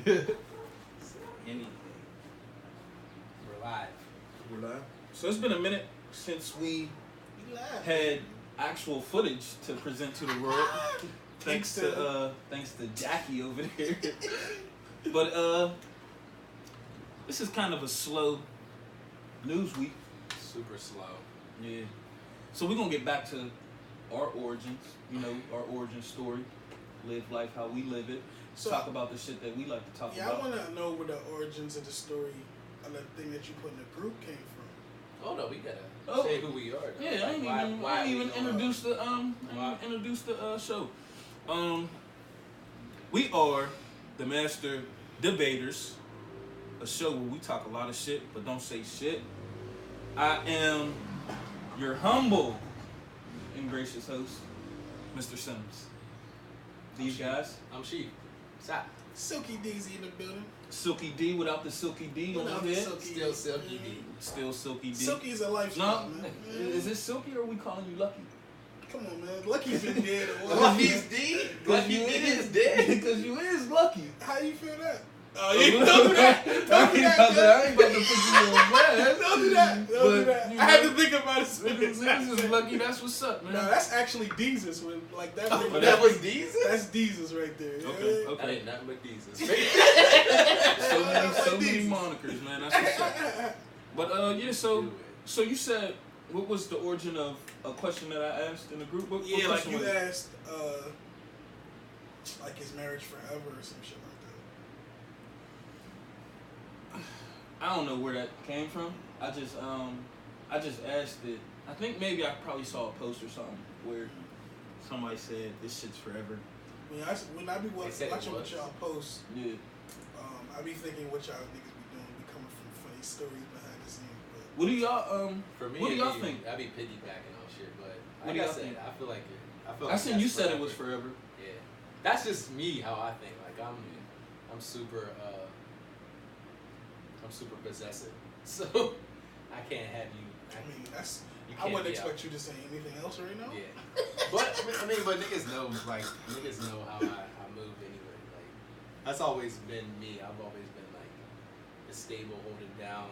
Anything. We're live. We're live. So it's been a minute since we had actual footage to present to the world. Thanks to Jackie over there. But this is kind of a slow news week. Super slow. Yeah. So we're gonna get back to our origins, our origin story. Live life how we live it. So, talk about the shit that we like to talk about. Yeah, I want to know where the origins of the story of the thing that you put in the group came from. Oh no, we gotta say who we are. Though. Yeah, I ain't even introduced the show. We are the Master Debaters, a show where we talk a lot of shit but don't say shit. I am your humble and gracious host, Mr. Simmons. These guys. I'm Chief. Stop. Silky D's in the building. Silky D without the Silky D on his head. Still Silky D. Still Silky D. Silky's a lifestyle, no, man. Is it Silky or are we calling you Lucky? Come on, man. Lucky's been dead a while. Lucky's D? Lucky D is dead? Because you is lucky. How you feel that? Oh, you don't do that. Don't do that. I ain't about to put you on blast. Don't do that. Don't do that. I had to think about it. This is Lucky. That's what's up, man. No, that's actually Deezus. Like that. Oh, that was Deezus? That's Deezus right there. Okay. That ain't nothing but Deezus. so many monikers, man. That's what's up. But yeah, so you said, what was the origin of a question that I asked in the group? What like question you was it? asked, like is marriage forever or some shit like that. I don't know where that came from. I just asked it. I think maybe I probably saw a post or something where somebody said this shit's forever. When I be watching what y'all post, yeah. I be thinking what y'all niggas be doing. Be coming from funny stories behind the scenes. But What do y'all For me, what do y'all think? I be piggybacking on shit, but What like do I y'all said, think? I feel like I seen you that's said it forever. was forever. Yeah, that's just me how I think. Like I'm super possessive, so I can't have you. I mean, that's. You I can't wouldn't be expect out. you to say anything else right now. Yeah, but niggas know how I move anyway. Like that's always been me. I've always been like the stable, hold it down.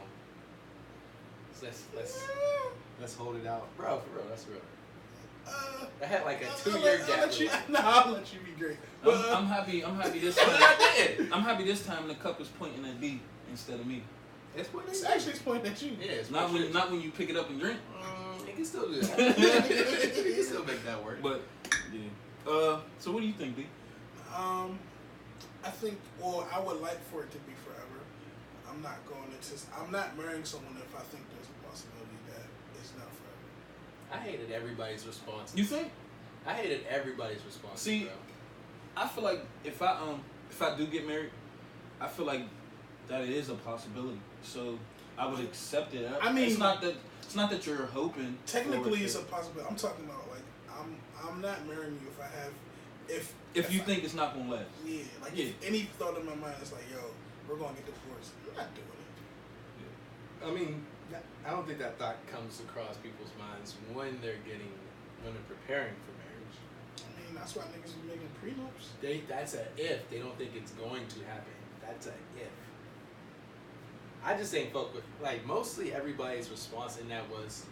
So let's hold it out, bro. For real, that's real. I had like a 2-year gap. I'll let you be great. But, I'm happy this What time. I did? I'm happy this time the cup is pointing at D instead of me. It's actually pointing at you. Yeah, it's Not when you pick it up and drink. You can still do that. You can still make that work. But yeah. So what do you think, D? I think. Well, I would like for it to be forever. I'm not marrying someone if I think there's a possibility that it's not forever. I hated everybody's response. You think? I hated everybody's response. See, bro. I feel like if I do get married, I feel like that it is a possibility. So I would accept it. I mean, it's not that you're hoping. Technically, it's a possibility. I'm talking about like I'm not marrying you if you think it's not gonna last. Yeah, like if any thought in my mind is like, yo, we're gonna get divorced. I'm not doing it. I mean, I don't think that thought comes across people's minds when they're preparing for marriage. I mean, that's why niggas be making prenups. That's a if. They don't think it's going to happen. That's a if. I just ain't fuck with, like, mostly everybody's response in that was,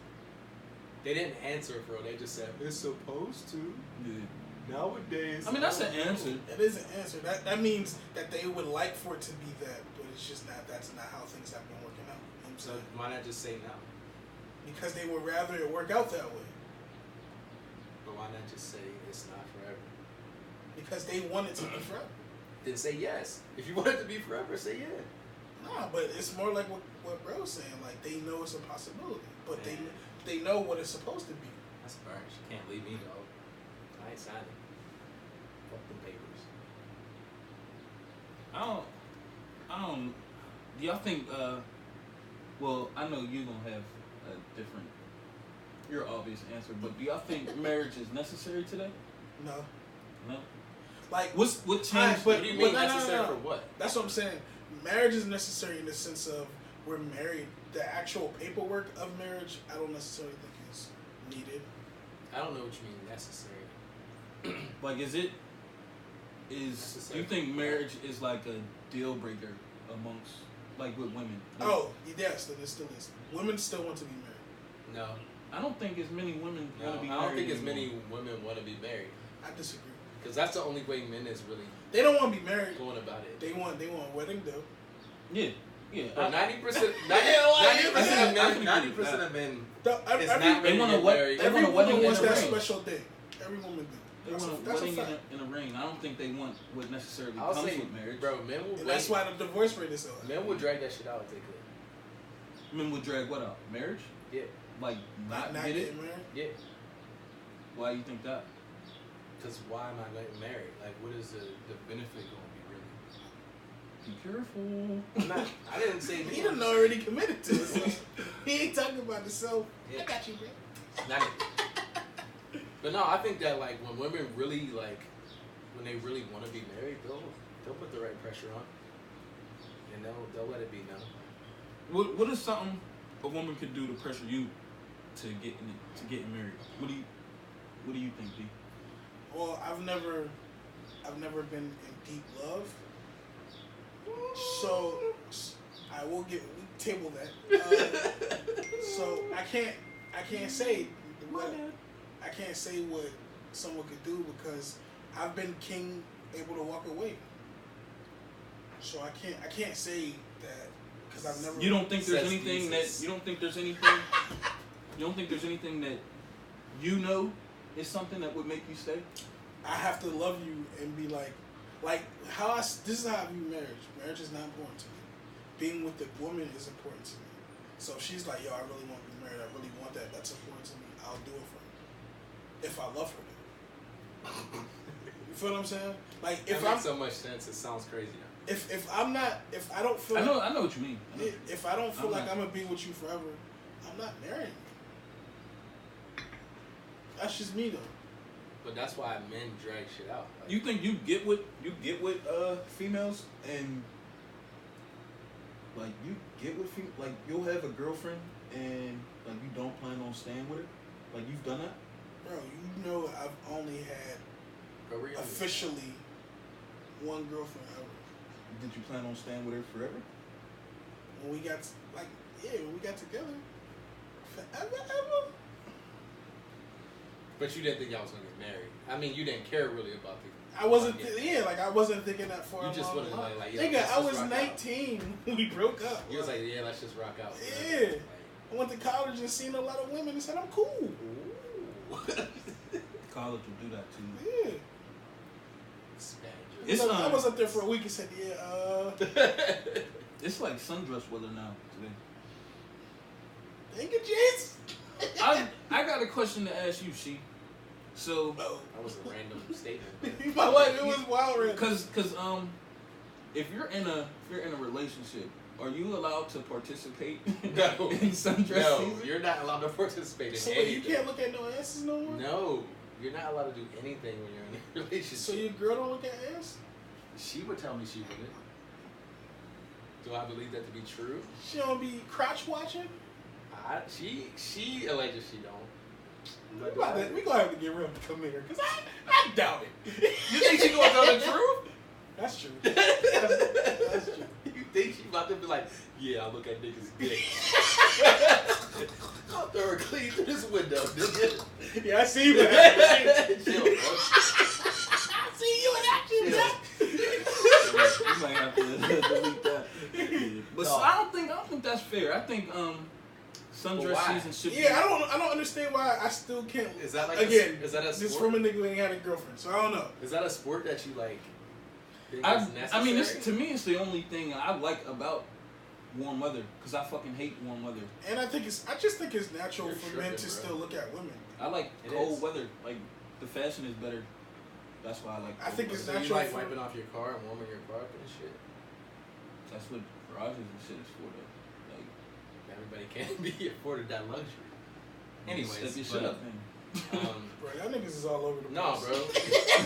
they didn't answer for real. They just said, it's supposed to. Yeah. Nowadays. I mean, that's an answer. That is an answer. That means that they would like for it to be that, but it's just not. That's not how things have been working out. You know what I'm So saying? why not just say no? Because they would rather it work out that way. But why not just say it's not forever? Because they want it to be forever. Then say yes. If you want it to be forever, say yeah. Nah, but it's more like what bro's saying. Like they know it's a possibility, but they know what it's supposed to be. That's first. You can't leave me, dog. I ain't signing. Fuck them papers. I don't. Do y'all think? Well, I know you're gonna have a different, your obvious answer, but do y'all think marriage is necessary today? No. No. Like what changed? What do you mean necessary for what? That's what I'm saying. Marriage is necessary in the sense of we're married. The actual paperwork of marriage, I don't necessarily think is needed. I don't know what you mean necessary. Like, is it? is, do you think marriage is like a deal breaker amongst, like with women? Oh, yes, then it still is. Women still want to be married. No. I don't think as many women want to be married. I don't think as many women want to be married. I disagree. Because that's the only way men is really. They don't want to be married. Going about it. They want a wedding though. Yeah. Yeah. 90% of men. They want a wedding. Every woman wants that ring. special thing. Every woman do. They want a wedding in a ring. I don't think they want what necessarily comes with marriage. Bro, men will. And that's why the divorce rate is so high. Men will drag that shit out if they could. Men would drag what out? Marriage? Yeah. Like not get getting it? married? Yeah. Why do you think that? Because why am I getting married? Like, what is the benefit going to be, really? Be careful. I'm not, I didn't say he done already committed to it. So he ain't talking about himself. Yeah. I got you, bro. Not it. But no, I think that, like, when women really, like, when they really want to be married, they'll put the right pressure on. And they'll let it be known. What is something a woman could do to pressure you to getting married? What do you think, D? Well, I've never been in deep love, so I will table that. So I can't say what someone could do because I've been able to walk away. So I can't say that because I've never. You don't think there's anything that you don't think there's anything that you know is something that would make you stay? I have to love you and be like this is how I view marriage. Marriage is not important to me. Being with the woman is important to me. So if she's like, yo, I really want to be married, I really want that, that's important to me, I'll do it for her. If I love her then. You feel what I'm saying? Like if that makes so much sense, it sounds crazy now. If I don't feel I know what you mean. If I don't feel like I'm gonna be with you forever, I'm not marrying you. That's just me though. But that's why men drag shit out. Like, you think you get with females and like you get with like you'll have a girlfriend and like you don't plan on staying with her? Like you've done that? Bro, you know I've only had officially one girlfriend ever. Did you plan on staying with her forever? When we got together, forever, ever. But you didn't think y'all was gonna get married. I mean, you didn't care really about the. I wasn't thinking that far. You just wanted to like nigga, I was 19 when we broke up. You was like, yeah, let's just rock out. Yeah. Like, I went to college and seen a lot of women and said I'm cool. College will do that to you. Yeah. I was up there for a week and said, It's like sundress weather now today. Thank you, Jesus. I got a question to ask you, She. So that was a random statement. My wife, it was wild random. Cause if you're in a relationship, are you allowed to participate in sundress season? You're not allowed to participate in anything. You can't look at no asses no more? No. You're not allowed to do anything when you're in a relationship. So your girl don't look at ass? She would tell me she wouldn't. Do I believe that to be true? She don't be crotch watching? She alleges she don't. We gonna have to get real to come here, because I doubt it. You think she gonna tell the truth? That's true. That's true. You think she about to be like, yeah, I look at niggas' dick. I'll throw her clean through this window, nigga. Yeah, I see you in action. I see you in action, You might have to delete that. But no. I don't think that's fair. I think sundress season should be. Yeah, I don't understand why I still can't. Is that like is that a sport? This from a nigga who ain't had a girlfriend, so I don't know. Is that a sport that you like? I mean, to me, it's the only thing I like about warm weather, because I fucking hate warm weather. And I just think it's natural for men to still look at women. I like cold weather. Like the fashion is better. That's why I like. I think it's natural. You like wiping off your car and warming your car up and shit. That's what garages and shit is for, though. Like everybody can't be afforded that luxury. Anyways, step your shit up, man. Bro, y'all niggas is all over the place. No, bro.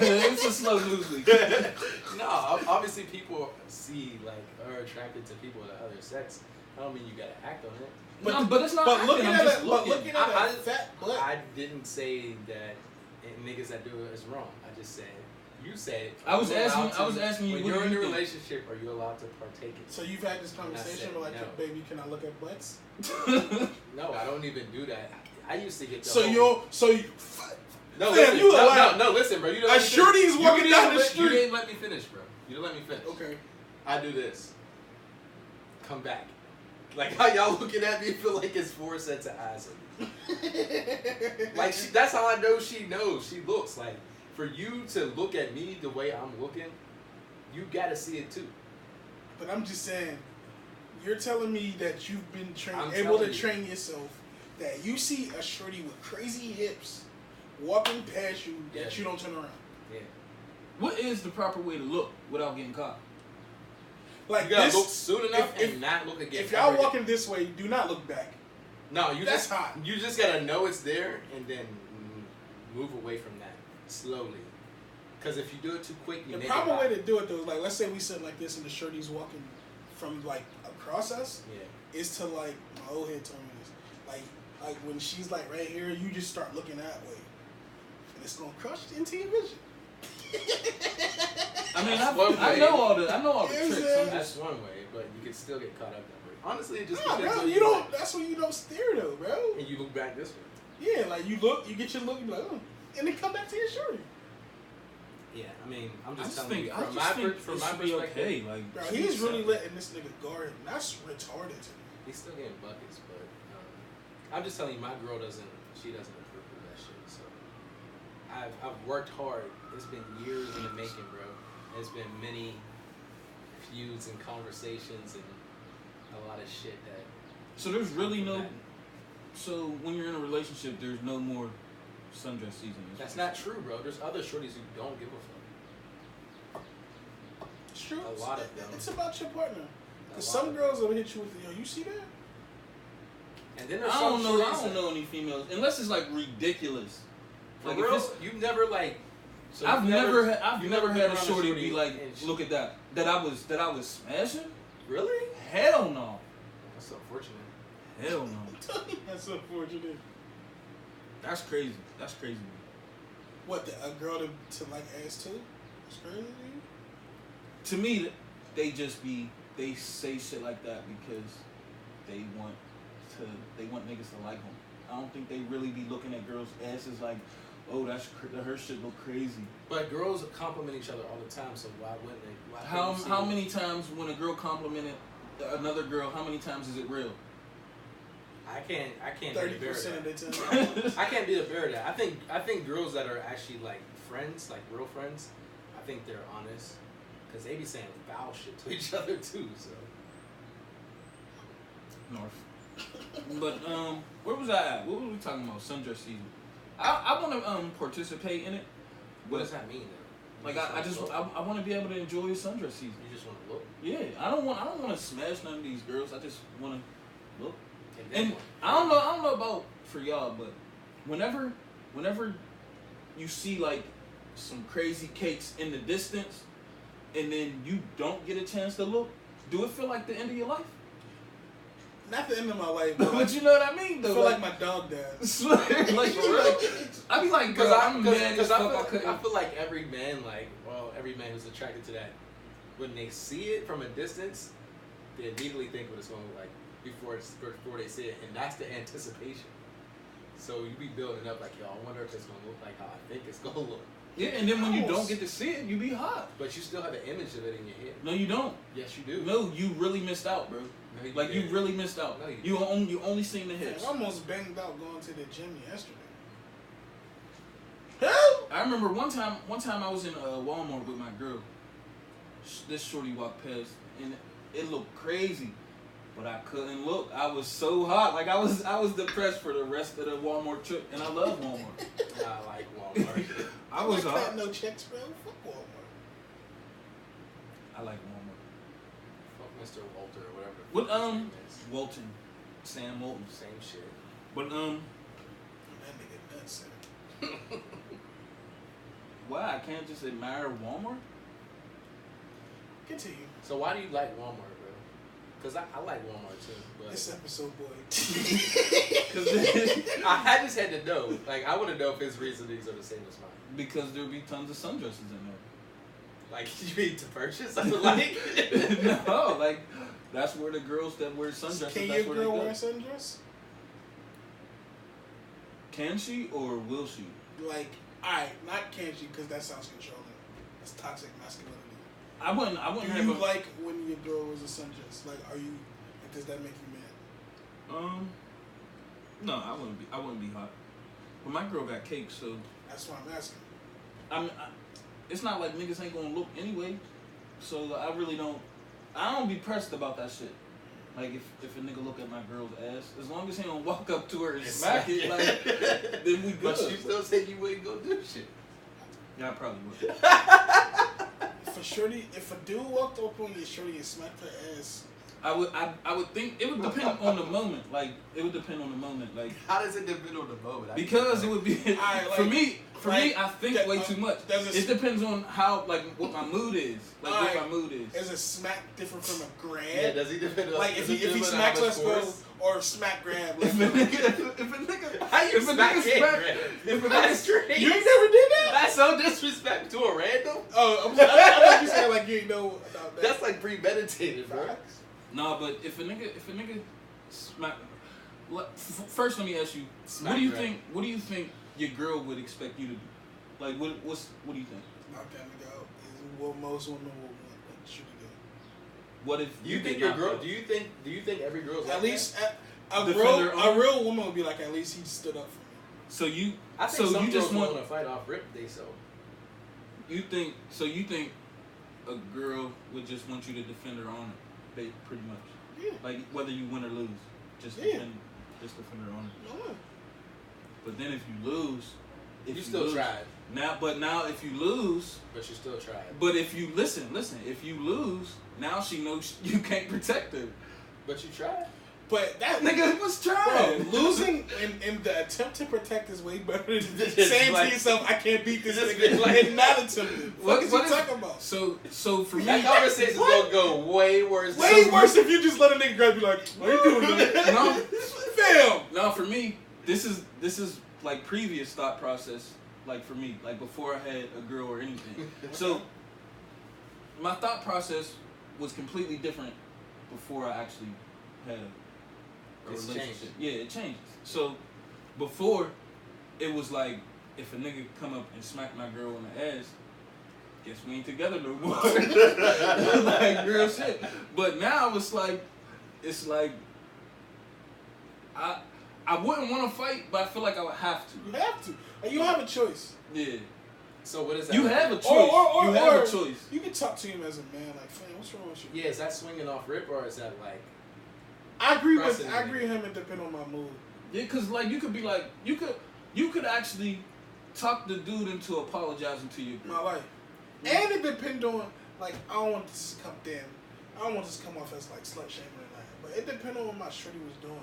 It's a slow news week. No, obviously people see are attracted to people of the other sex. I don't mean you gotta act on it. But it's not. But looking at that, I fat butt. I didn't say that niggas that do it is wrong. I just said You said. I was asking you. When you're in a relationship, are you allowed to partake in it? So you've had this conversation where like, no. baby, can I look at butts? No, I don't even do that. I used to get the No, listen, bro. You a shorty's walking down the street. You didn't let me finish, bro. You didn't let me finish. Okay. I do this. Come back. Like how y'all looking at me feel like it's 4 sets of eyes on me. Like that's how I know she knows. She looks like for you to look at me the way I'm looking, you gotta see it too. But I'm just saying, you're telling me that you've been able to train yourself that you see a shorty with crazy hips walking past you that you don't turn around. Yeah. What is the proper way to look without getting caught? Like you gotta look soon enough and not look again. If y'all walking this way, do not look back. No, that's hot. You just gotta know it's there and then move away from that slowly. Because if you do it too quick, you the proper way to do it though, like let's say we sit like this and the shorty's walking from like across us. Yeah. Is to like my old head told me this. Like when she's like right here, you just start looking that way, and it's gonna crush into your vision. I mean, I know all the tricks. That's one way, but you can still get caught up that way. Honestly, it just depends. Bro, you don't. That's when you don't stare though, bro. And you look back this way. Yeah, like you look, you get your look, you be like, oh, and then come back to your shorty. Yeah, I mean, I'm just telling you from my perspective. Okay, like, bro, he's really letting this nigga guard him. That's retarded to me. He's still getting buckets, but I'm just telling you, my girl doesn't approve of that shit. So I've worked hard. It's been years in the making, bro. There's been many feuds and conversations and a lot of shit that. So there's really no. So when you're in a relationship, there's no more sundress season. That's not true, bro. There's other shorties who don't give a fuck. It's true. A lot of them. It's about your partner. Because some girls will hit you with, yo, you see that? And then there's I don't know any females unless it's like ridiculous. Like you've never like. So I've never had a shorty be like, look at that. That I was smashing. Really? Hell no. That's unfortunate. Hell no. That's unfortunate. That's crazy. That's crazy. What, a girl to like ass too? That's crazy to me, they say shit like that because they want niggas to like them. I don't think they really be looking at girls' asses like, oh, her shit look crazy. But girls compliment each other all the time, so why wouldn't they? How many times when a girl complimented another girl, how many times is it real? I can't 30% of the time. I can't be the bearer of that. I think girls that are actually like friends, like real friends, I think they're honest. Because they be saying foul shit to each other too, so. North. But, where was I at? What were we talking about? Sundress season. I want to participate in it. What does that mean, though? Like, I want to be able to enjoy sundress season. You just want to look? Yeah, I don't want to smash none of these girls. I just want to look. And I don't know about for y'all, but whenever you see like some crazy cakes in the distance, and then you don't get a chance to look, do it feel like the end of your life? Not the end of my life, but you know what I mean, though. I feel like my dog died. Like for real. I be like, because I feel like every man who's attracted to that, when they see it from a distance, they immediately think what it's going to look like before they see it, and that's the anticipation. So you be building up like, yo, I wonder if it's going to look like how I think it's going to look. Yeah, and then when you don't get to see it, you be hot. But you still have the image of it in your head. No, you don't. Yes, you do. No, you really missed out, bro. No, you really missed out. No, you only seen the hits. I almost banged out going to the gym yesterday. I remember one time I was in Walmart with my girl. This shorty walked past, and it looked crazy, but I couldn't look. I was so hot, like I was depressed for the rest of the Walmart trip, and I love Walmart. I like Walmart. I was hot. No checks, bro. Fuck Walmart. I like Walmart. Fuck Mr. Walter or whatever. What Walton, Sam Walton, same shit. But that nigga nuts. Why I can't just admire Walmart? Continue. So why do you like Walmart, bro? Because I like Walmart too. But this episode, boy. Because I just had to know. Like, I want to know if his reasonings are the same as mine. Because there'll be tons of sundresses in there. Like, you need to purchase something like? No, like, that's where the girls that wear sundresses, Can that's your where girl they go. wear a sundress? Can she or will she? Like, alright, not can she, because that sounds controlling. That's toxic masculinity. I wouldn't Do have you a, like when your girl wears a sundress? Like, does that make you mad? No, I wouldn't be hot. But my girl got cake, so That's why I'm asking. it's not like niggas ain't gonna look anyway. So I really don't. I don't be pressed about that shit. Like if a nigga look at my girl's ass, as long as he don't walk up to her and smack it, like then we good. But you still say you wouldn't go do shit. Yeah, I probably would. If a dude walked up on your shorty and smacked her ass, I would think it would depend on the moment. Like it would depend on the moment. Like how does it depend on the moment? Because it would be for me. For me, I think way too much. It depends on how, like, what my mood is. Like, what my mood is. Is a smack different from a grab? Yeah, does he depend on... Like, if he smacks us both, or smack grab. Like, if a nigga... How you smack grab? That's strange. You ain't never did that? That's so disrespectful to a random? Oh, I thought you said, like, you ain't know about that. That's, like, premeditated, bro. Nah, but if a nigga smack... First, let me ask you, Smack what do you think your girl would expect you to do? Like, what do you think? Knock that nigga out is what most women will want you to do. What if you think your girl? Do you think every girl's at like least that? a real woman would be like, at least he stood up for me. So you, I think so some you girls just want to fight off rip. They so. You think a girl would just want you to defend her honor, pretty much? Yeah. Like whether you win or lose, just defend her honor. No. But then if you lose, you still tried. Now if you lose, but you still tried. But if you listen, if you lose, now she knows you can't protect her. But you tried. But that nigga was trying. Bro, losing in the attempt to protect is way better than saying to yourself, "I can't beat this nigga," and not attempting. What is you talking about? So for me, that conversation's gonna go way worse. Way worse if you just let a nigga grab you like, "What are you doing, man?" No, fam. No, for me, this is like previous thought process. Like for me, like before I had a girl or anything. So my thought process was completely different before I actually had a relationship. Changed. Yeah, it changes. So before it was like if a nigga come up and smack my girl in the ass, guess we ain't together no more. Like real shit. But now it's like I wouldn't want to fight, but I feel like I would have to. You have to. And you don't have a choice. Yeah. So what is that? You have a choice. You have a choice. You can talk to him as a man, like, fam, what's wrong with you? Yeah, is that swinging off rip or is that like? I agree with him. It depends on my mood. Yeah, cause like you could be like you could actually talk the dude into apologizing to you. My life. And it depends on like I don't want this to come off as like slut shaming or nothing. But it depends on what my shorty was doing.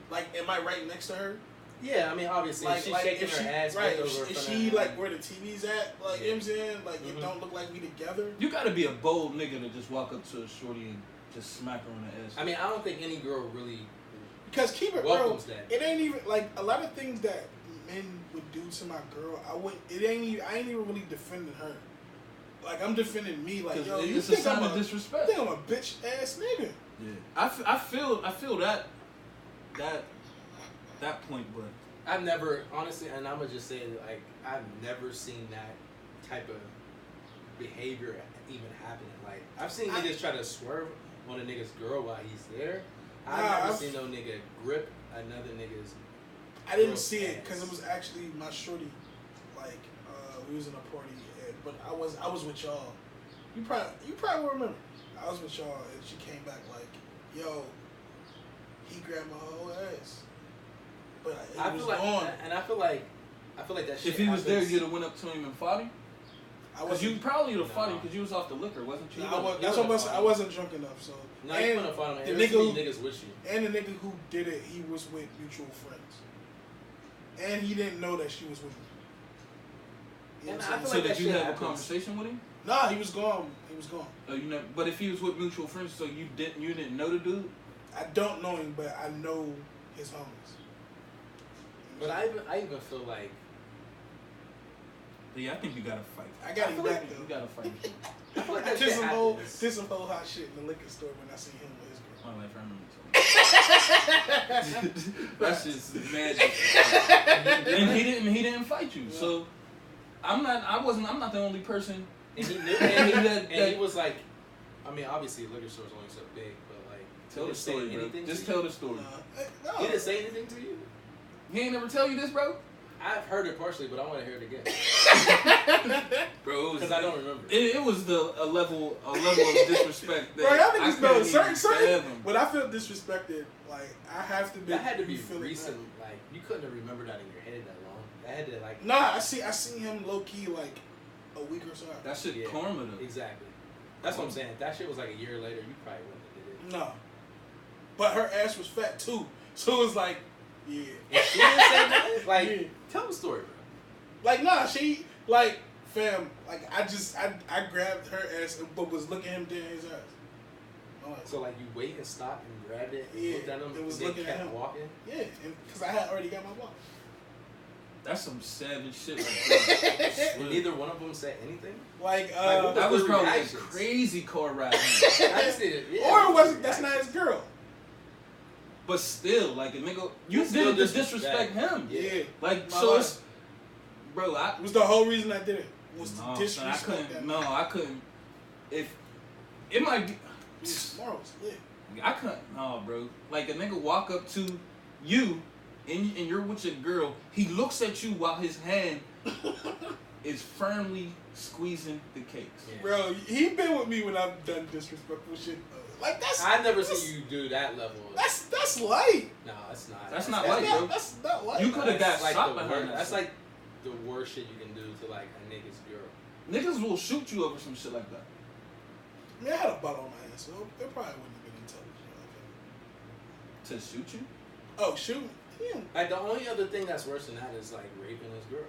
Like, am I right next to her? Yeah, I mean, obviously, like, if she's shaking her ass. Right, is she like where the TV's at? Like, you know what I'm saying? Like, it don't look like we together. You gotta be a bold nigga to just walk up to a shorty and just smack her on the ass. I mean, I don't think any girl really. Because keep it welcomes real, that. it ain't even like a lot of things that men would do to my girl. I ain't even really defending her. Like, I'm defending me. Like, yo, you think I'm a disrespect? You think I'm a bitch ass nigga? Yeah, I feel that point, but I've never, honestly, and I'm gonna just say, like, I've never seen that type of behavior even happening. Like, I've seen niggas try to swerve on a nigga's girl while he's there. I've never seen no nigga grip another nigga's. I didn't see it because it was actually my shorty. Like, we was in a party, but I was with y'all. You probably will remember. I was with y'all, and she came back like, "Yo, he grabbed my whole ass." But I feel like that shit. If he was there, you'd have went up to him and fought him. Because you probably would have fought him because you was off the liquor, wasn't you? I wasn't drunk enough, so. No, you couldn't fight him. The niggas with you. And the nigga who did it, he was with mutual friends, and he didn't know that she was with me. You know so did you have a conversation with him? Nah, he was gone. Oh, you know. But if he was with mutual friends, so you didn't know the dude? I don't know him, but I know his homies. But I even feel like Yeah, I think you gotta fight. I gotta get back You though. gotta fight. I feel like that Did shit some happens. whole hot shit in the liquor store when I seen him with his girl. My life, I remember. That's just magic. And he didn't fight you, so I'm not the only person. And he knew, and he was like, I mean, obviously liquor store's only so big, but like, Tell the story, bro. Just tell the story. No. He didn't say anything to you? He ain't never tell you this, bro? I've heard it partially, but I want to hear it again. Bro, Because I don't remember. It was a level of disrespect that Bro, y'all niggas know certain. fathom. When I feel disrespected, like I have to be. That had to be feeling recent. that. Like, you couldn't have remembered that in your head that long. That had to, like... Nah, I seen him low key like a week or so after. That shit karma though. Exactly. That's what I'm saying. If that shit was like a year later, you probably wouldn't have did it. No. But her ass was fat too. So it was like, yeah. And she didn't say nothing? Like, Yeah. tell the story, bro. Like, nah, she, like, fam, like, I grabbed her ass but was looking him dead in his eyes. I'm like, So, like, you wait and stop and grabbed it and Yeah, looked at him it was and looking then at kept him. walking? yeah, because I had already got my block. That's some savage shit right there. And neither one of them said anything? Like, what That was the probably a reactions? crazy car ride. I just did it. or it wasn't, that's not his girl. But still, like a nigga, you Still did it to disrespect him. Yeah. Like, My so life. it's, bro, I It was the whole reason I did it. Was no, to son, I disrespect couldn't. that. No, I couldn't. If it might be, Morals, yeah. I couldn't. No, bro. Like a nigga walk up to you, and you're with your girl. He looks at you while his hand is firmly squeezing the cakes. Yeah. Bro, he been with me when I've done disrespectful shit. Like that's I've never seen you do that level. That's light. No, that's not. That's not light, bro. That's not light. You coulda got like shot the behind worst. that That's shit. like the worst shit you can do to like a nigga's girl. Niggas will shoot you over some shit like that. I mean, I had a butt on my ass, so there probably wouldn't have been intelligent like To shoot you? that. Oh, shoot. Yeah. Like the only other thing that's worse than that is like raping his girl.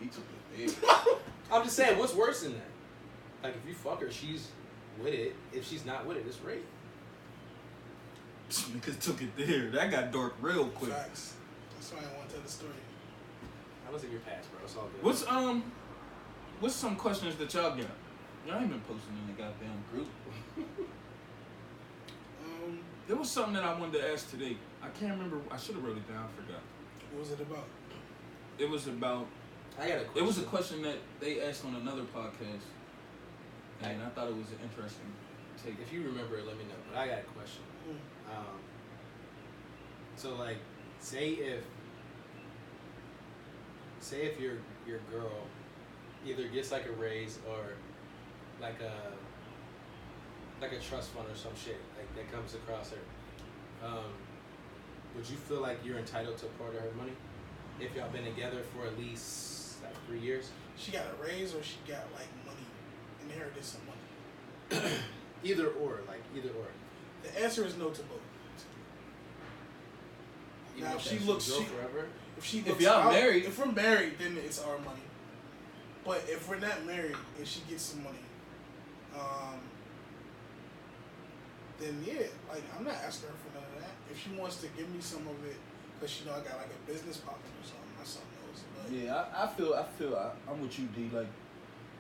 He took it. I'm just saying, what's worse than that? Like if you fuck her, she's with it. If she's not with it, it's rape. Niggas took it there. That got dark real quick. Facts. That's why I want to tell the story. That was in your past, bro. It's all good. What's some questions that y'all got? Y'all ain't been posting in the goddamn group. There was something that I wanted to ask today. I can't remember. I should have wrote it down. I forgot. What was it about? It was about. I got a question. It was a question that they asked on another podcast, and I thought it was an interesting take. If you remember it, let me know. But I got a question. So like, say if your girl either gets like a raise or like a trust fund or some shit like that comes across her, would you feel like you're entitled to a part of her money if y'all been together for at least like 3 years? She got a raise or she got like money, inherited some money? Either or. The answer is no to both. Even Now, if she that's looks- your girl she- forever. If y'all married- if we're married, then it's our money. But if we're not married and she gets some money, then yeah, like I'm not asking her for none of that. If she wants to give me some of it, cause she know I got like a business partner or something, that's something else. But Yeah, I feel I'm with you, D. Like,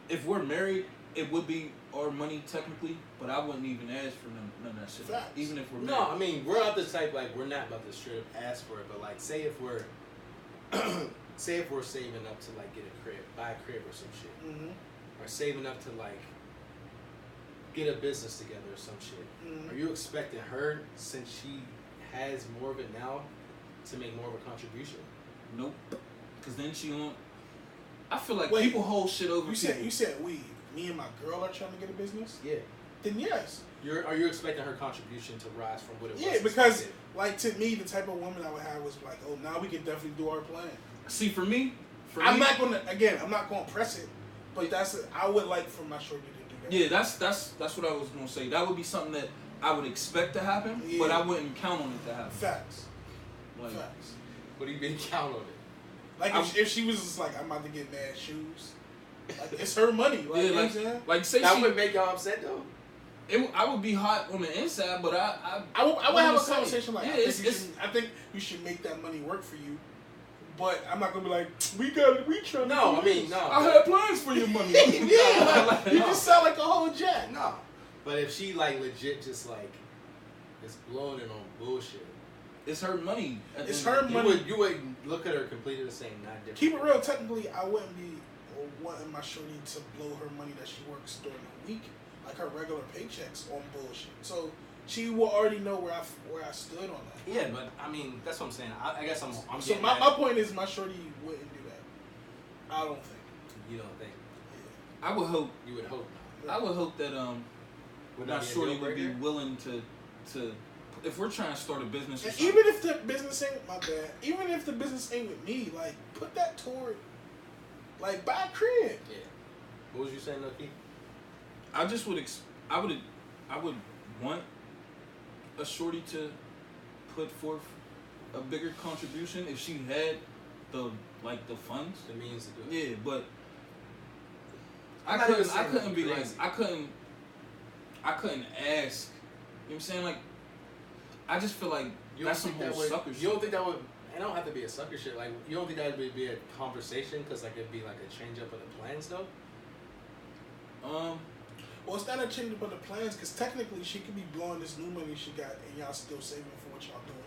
if we're married, it would be our money technically, but I wouldn't even ask for none of that shit. Facts. Even if we're married. No, I mean we're not the type like we're not about to straight up ask for it, but like say if we're saving up to like get a crib, buy a crib or some shit, or saving up to like get a business together or some shit. Are you expecting her, since she has more of it now, to make more of a contribution? Nope. Cause then she won't. I feel like Wait, people hold shit over. you said me and my girl are trying to get a business. Yeah. Then yes. Are you expecting her contribution to rise from what it was? Yeah, because expected? like to me, the type of woman I would have was like, oh, now we can definitely do our plan. See, for me, I'm not gonna press it, but I would like for my shorty to do that. Yeah, that's what I was gonna say. That would be something that I would expect to happen, but I wouldn't count on it to happen. Facts. Like, What do you mean count on it? Like if she was just like, I'm about to get mad shoes, like it's her money. Like, yeah, you know what I'm saying? like say That she would make y'all upset though. I would be hot on the inside, but I would have a say, conversation like, yeah, I think you should make that money work for you, But I'm not gonna be like, we trying. No, I mean, no. I had plans for your money. Yeah, like, you just sound like a whole jack. No, but if she like legit just like is blowing it on bullshit, it's her money. It's her money. You would look at her completely the same, not different. Keep it real. Technically, I wouldn't be wanting my shorty to blow her money that she works during the week, like her regular paychecks, on bullshit. So she will already know where I stood on that. Yeah, but I mean, that's what I'm saying. I guess I'm so my point is, my shorty wouldn't do that. I don't think. You don't think? Yeah. I would hope. You would hope not. I would hope that my shorty would be willing to if we're trying to start a business. And even if the business ain't my bad, even if the business ain't with me, like put that toward, like buy a crib. Yeah. What was you saying, Lucky? I just would. I would want a shorty to put forth a bigger contribution if she had the funds, the means to do it. Yeah, but I couldn't be like I couldn't ask. You know what I'm saying? Like, I just feel like that's some whole sucker shit. You don't think that would? It don't have to be a sucker shit. Like, you don't think that would be a conversation? Because like it'd be like a change up of the plans, though. Well, it's not a change up of the plans, because technically she could be blowing this new money she got, and y'all still saving for what y'all doing.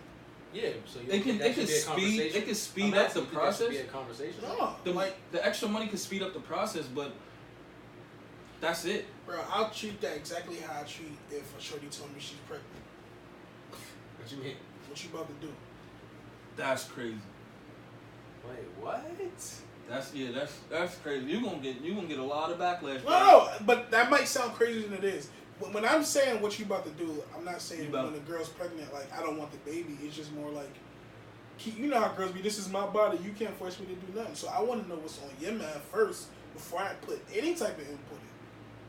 Yeah, so it could speed up the process. Be a conversation. No, the extra money could speed up the process, but that's it. Bro, I'll treat that exactly how I treat if a shorty told me she's pregnant. What you mean? What you about to do? That's crazy. Wait, what? That's crazy. You gonna get a lot of backlash. No, but that might sound crazier than it is. When I'm saying what you about to do, I'm not saying when a girl's pregnant, like, I don't want the baby. It's just more like, you know how girls be, this is my body, you can't force me to do nothing. So I want to know what's on your mind first before I put any type of input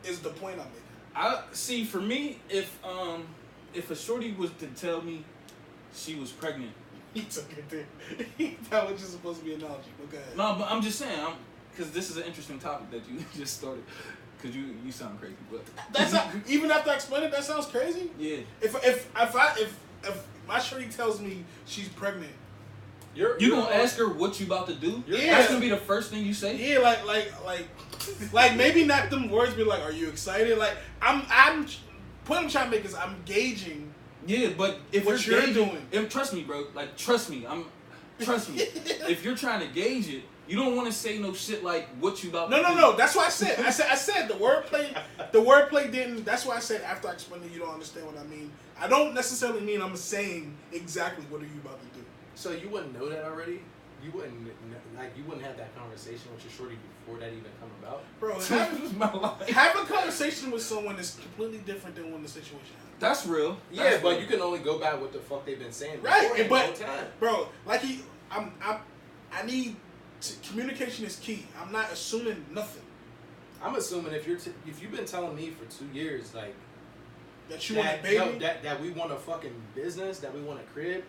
in, is the point I'm making. I see, for me, if a shorty was to tell me she was pregnant. He took it there. That was just supposed to be an analogy. Okay. No, but I'm just saying, because this is an interesting topic that you just started. Because you sound crazy, but that's not, even after I explain it, that sounds crazy. Yeah. If my shorty tells me she's pregnant, you gonna ask her what you about to do? Yeah. That's gonna be the first thing you say. Yeah, like maybe not them words, but like, are you excited? Like I'm point I'm trying to make is I'm gauging. Yeah, but if what you're doing, trust me, bro. Like, trust me. Trust me. If you're trying to gauge it, you don't want to say no shit like what you about. No. That's what I said. I said the wordplay didn't. That's why I said after I explained it, you don't understand what I mean. I don't necessarily mean I'm saying exactly what are you about to do. So you wouldn't know that already? You wouldn't have that conversation with your shorty before that even come about? Bro, having a conversation with someone is completely different than when the situation happens. That's real. Yeah, but you can only go back what the fuck they've been saying. Right, but bro, I need communication is key. I'm not assuming nothing. I'm assuming if you've been telling me for 2 years like that you want a baby, that we want a fucking business, that we want a crib,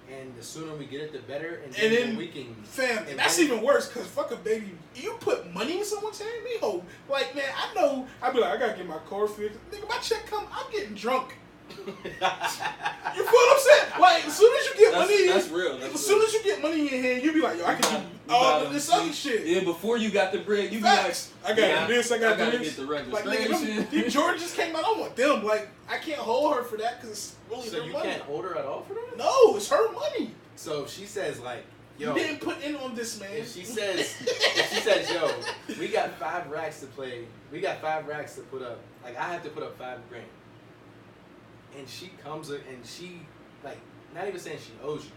and the sooner we get it, the better. And then we can. Fam, and that's even worse, because fuck a baby. You put money in someone's hand, me ho. Like, man, I know. I be like, I gotta get my car fixed. Nigga, my check come, I'm getting drunk. You feel what I'm saying? Like, as soon as you get money, that's real. As soon as you get money in your hand, you be like, yo, I can do all of this other shit. Yeah, before you got the bread, you be like, I gotta do this, I gotta do this. Get the Like, registration. nigga, these Georgians came out. I want them. Like, I can't hold her for that because it's really so their you money. Can't hold her at all for that? No, it's her money. So if she says like, yo, you didn't put in on this, man. If she says, yo, we got 5 racks to play. We got 5 racks to put up. Like, I have to put up $5 grand. And she comes and she, like, not even saying she owes you.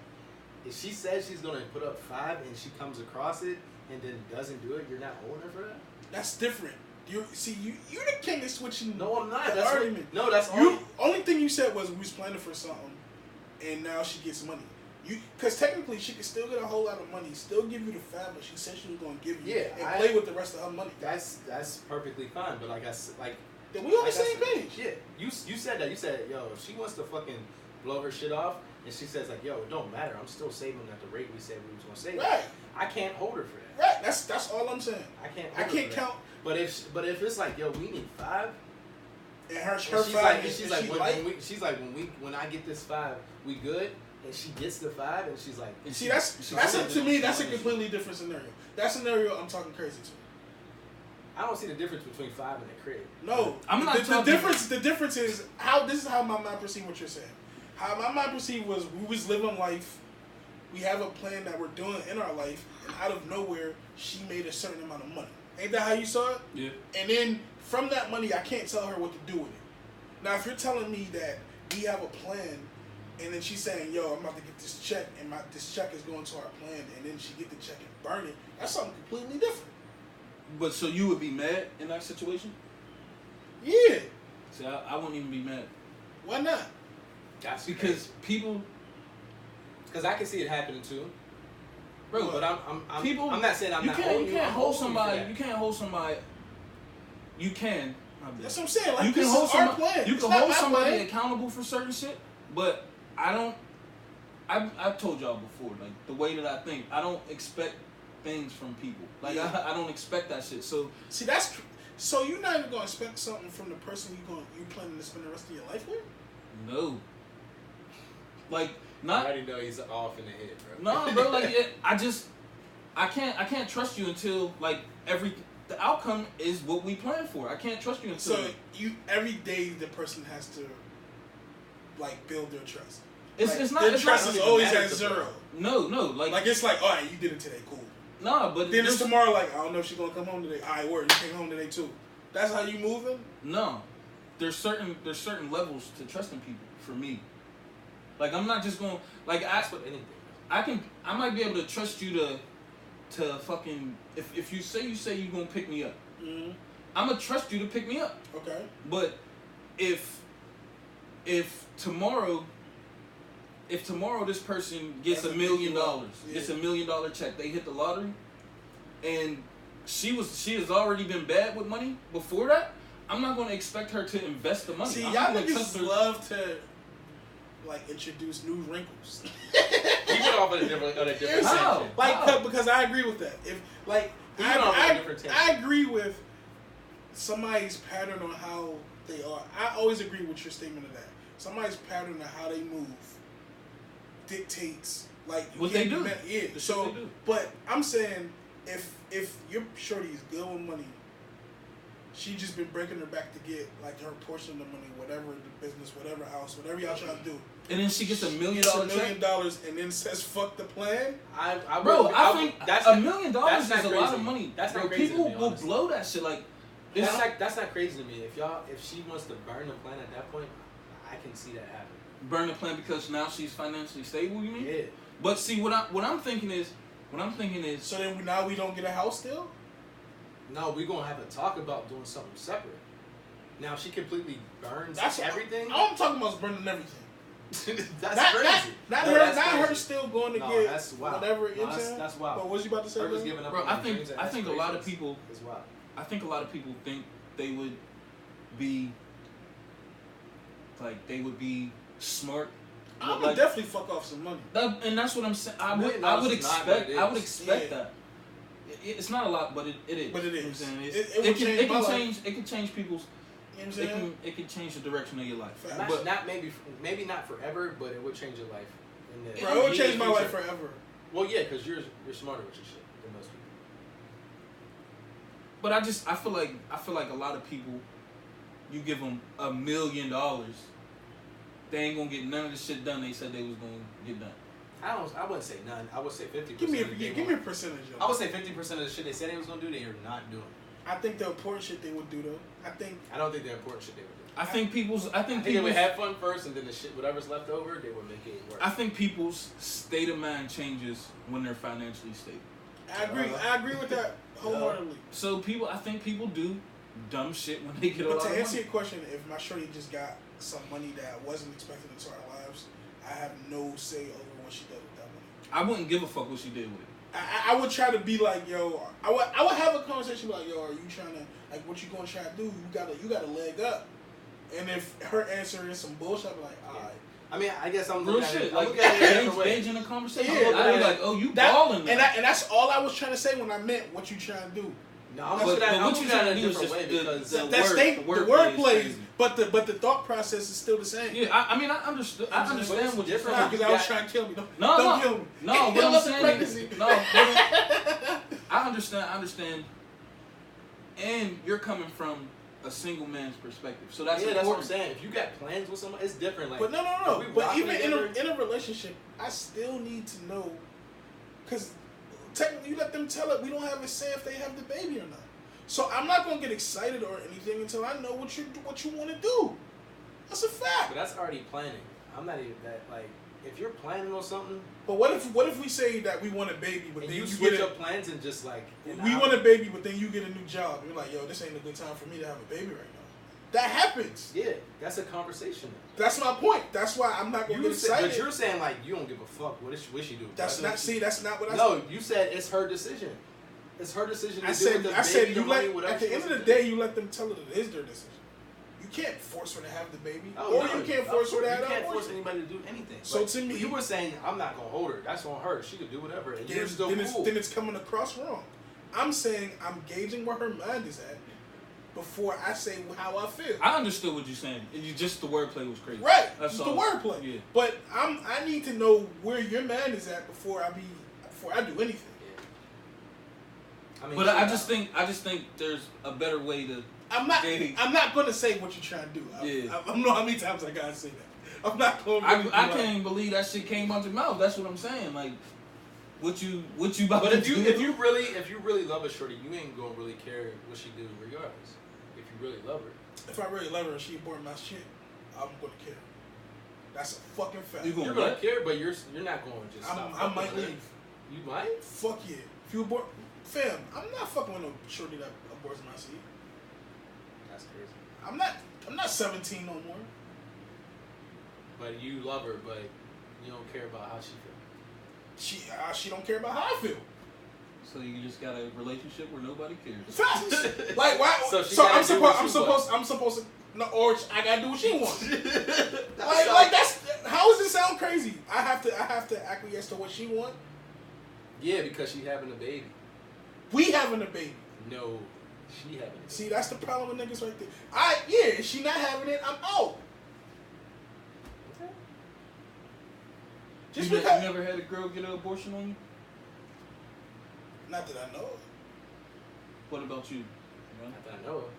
If she says she's gonna put up 5 and she comes across it and then doesn't do it, you're not owing her for that? That's different. You the king of switching. No, I'm not. That's argument. That's only thing you said was we was planning for something, and now she gets money. Because technically she could still get a whole lot of money, still give you the 5, but she said she was gonna give you, and play with the rest of her money. That's perfectly fine. But then we on the same page. Yeah, you said that. You said, yo, if she wants to fucking blow her shit off, and she says like, yo, it don't matter. I'm still saving at the rate we said we was gonna save. Right. I can't hold her for that. Right. That's all I'm saying. I can't count. But if it's like, yo, we need 5. And her she's 5. She's like when I get this 5, we good. and she gets the 5, and she's like, see, to me, that's a completely different scenario. That scenario, I'm talking crazy to. I don't see the difference between 5 and a crib. No, I'm not the difference. The difference is how this is how my mind perceived what you're saying. How my mind perceived was we was living life. We have a plan that we're doing in our life, and out of nowhere, she made a certain amount of money. Ain't that how you saw it? Yeah. And then from that money, I can't tell her what to do with it. Now, if you're telling me that we have a plan, and then she's saying, "Yo, I'm about to get this check, and this check is going to our plan," and then she get the check and burn it, that's something completely different. But so you would be mad in that situation? Yeah. See, I wouldn't even be mad. Why not? That's because people. Because I can see it happening too, bro. But I'm people. I'm not saying I'm not. You can't hold somebody. You can't hold somebody. You can. That's what I'm saying. Like, you can this hold is our somebody. plan. You It's can not hold my somebody plan. accountable for certain shit, but I don't. I've told y'all before, like the way that I think, I don't expect things from people. Like I don't expect that shit. So see, so you're not even gonna expect something from the person you planning to spend the rest of your life with? No. Like not. I already know he's off in the head, bro. No, bro. Like I can't trust you until like the outcome is what we plan for. I can't trust you until. So every day the person has to like build their trust. It's not. Their It's trust not, is always at 0. No, like it's like, all right, you did it today, cool. Nah, but then it's tomorrow. Like, I don't know if she's gonna come home today. All right, word, you came home today too. That's how you moving? No, there's certain levels to trusting people. For me, like I'm not just going like that's what anything. I might be able to trust you to fucking if you say you're gonna pick me up, I'm gonna trust you to pick me up. Okay. But if tomorrow this person gets $1 million, gets $1 million check, they hit the lottery, and she has already been bad with money before that, I'm not gonna expect her to invest the money. See, y'all niggas love to like introduce new wrinkles. You get off on a different How? section. Like, because I agree with that. If like, I agree with somebody's pattern on how they are. I always agree with your statement of that. Somebody's pattern of how they move dictates like what they do. Yeah. So, but I'm saying if your shorty is good with money, she just been breaking her back to get like her portion of the money, whatever the business, whatever house, whatever y'all trying to do. And then she gets $1 million $1 million and then says fuck the plan. I think that's $1 million is a lot of money. That's not crazy. People will blow that shit like. That's not crazy to me. If she wants to burn the plan at that point, I can see that happening. Burn the plan because now she's financially stable. You mean? Yeah. But see, what I'm thinking is. So then now we don't get a house still. No, we're gonna have to talk about doing something separate. Now if she completely burns everything. I'm talking about burning everything. That's crazy. Not her still going to get that's wild. whatever. No, that's wild. But what you about to say? Just giving up. Bro, I think a lot of people. It's wild. I think a lot of people think they would be smart. I would definitely fuck off some money. And that's what I'm saying. I would expect that. It's not a lot, but it is. But it is. You know what I'm saying? It can change people's. You know what I'm saying? It can change the direction of your life. But not maybe not forever, but it would change your life. Bro, it would change my life forever. Well, yeah, because you're smarter with your shit than most people. But I feel like a lot of people, you give them $1 million, they ain't gonna get none of the shit done they said they was gonna get done. I wouldn't say none. I would say 50%. Give me a percentage. I would say 50% of the shit they said they was gonna do, they are not doing. I think the important shit they would do though. I don't think the important shit they would do. I think they would have fun first, and then the shit, whatever's left over, they would make it work. I think people's state of mind changes when they're financially stable. I agree with that wholeheartedly. So I think people do dumb shit when they get a lot of money. But to answer your question, if my shorty just got some money that I wasn't expecting into our lives, I have no say over what she does with that money. I wouldn't give a fuck what she did with it. I would try to be like, yo, I would have a conversation like, yo, are you trying to, like, what you gonna try to do? You got a leg up. And if her answer is some bullshit, I'm like, alright. I mean, I guess I'm real shit. Like, engage in a conversation. Yeah, I'd be like, oh, you balling. And that's all I was trying to say when I meant what you trying to do. No, I'm looking at it a different way because the wordplay, but the thought process is still the same. Yeah, I mean, I understand what you're saying. Because I was trying to kill me. Don't kill me. No, what I'm saying is, I understand. And you're coming from a single man's perspective, so that's that's what I'm saying. If you got plans with someone, it's different. Like, but no. But even in a relationship, I still need to know, because technically you let them tell it. We don't have a say if they have the baby or not. So I'm not gonna get excited or anything until I know what you want to do. That's a fact. But that's already planning. I'm not even that like. If you're planning on something, but what if we say that we want a baby, but and then you you switch get up plans and just like we want a baby, but then you get a new job. You're like, yo, this ain't a good time for me to have a baby right now. That happens. Yeah, that's a conversation. That's my point. That's why I'm not gonna get excited. But you're saying like you don't give a fuck what she do. That's not what I said. No, you said it's her decision. It's her decision. I said you let at the end of the day you let them tell her that it is their decision. You can't force her to have the baby, you can't force her to have that. You can't force anybody to do anything. So to me, you were saying I'm not gonna hold her. That's on her. She could do whatever, and you're still cool. Then it's coming across wrong. I'm saying I'm gauging where her mind is at before I say how I feel. I understood what you're saying. The wordplay was crazy. Right, that's the all. wordplay. Yeah. But I need to know where your mind is at before I do anything. Yeah. I mean, but I just think there's a better way to. I'm not gonna say what you're trying to do. I don't know how many times I gotta say that. I'm not going. I can't even believe that shit came out your mouth. That's what I'm saying. Like, what you about but to do? do? If you really love a shorty, you ain't gonna really care what she do regardless. If you really love her. If I really love her and she abort my shit, I'm gonna care. That's a fucking fact. You're gonna care, but you're not gonna just. I might leave. You might. Fuck yeah. If you abort, fam, I'm not fucking with no shorty that aborts my seed. That's crazy. I'm not 17 no more. But you love her, but you don't care about how she feels. She don't care about how I feel. So you just got a relationship where nobody cares. Like why? So I'm supposed to. No, or I gotta do what she wants. like that's how does it sound crazy? I have to acquiesce to what she wants. Yeah, because she having a baby. We having a baby. No, she having a baby. See, that's the problem with niggas right there. If she not having it, I'm out. Okay. Just you because never had a girl get an abortion on you? Not that I know of. What about you? Not that I know of.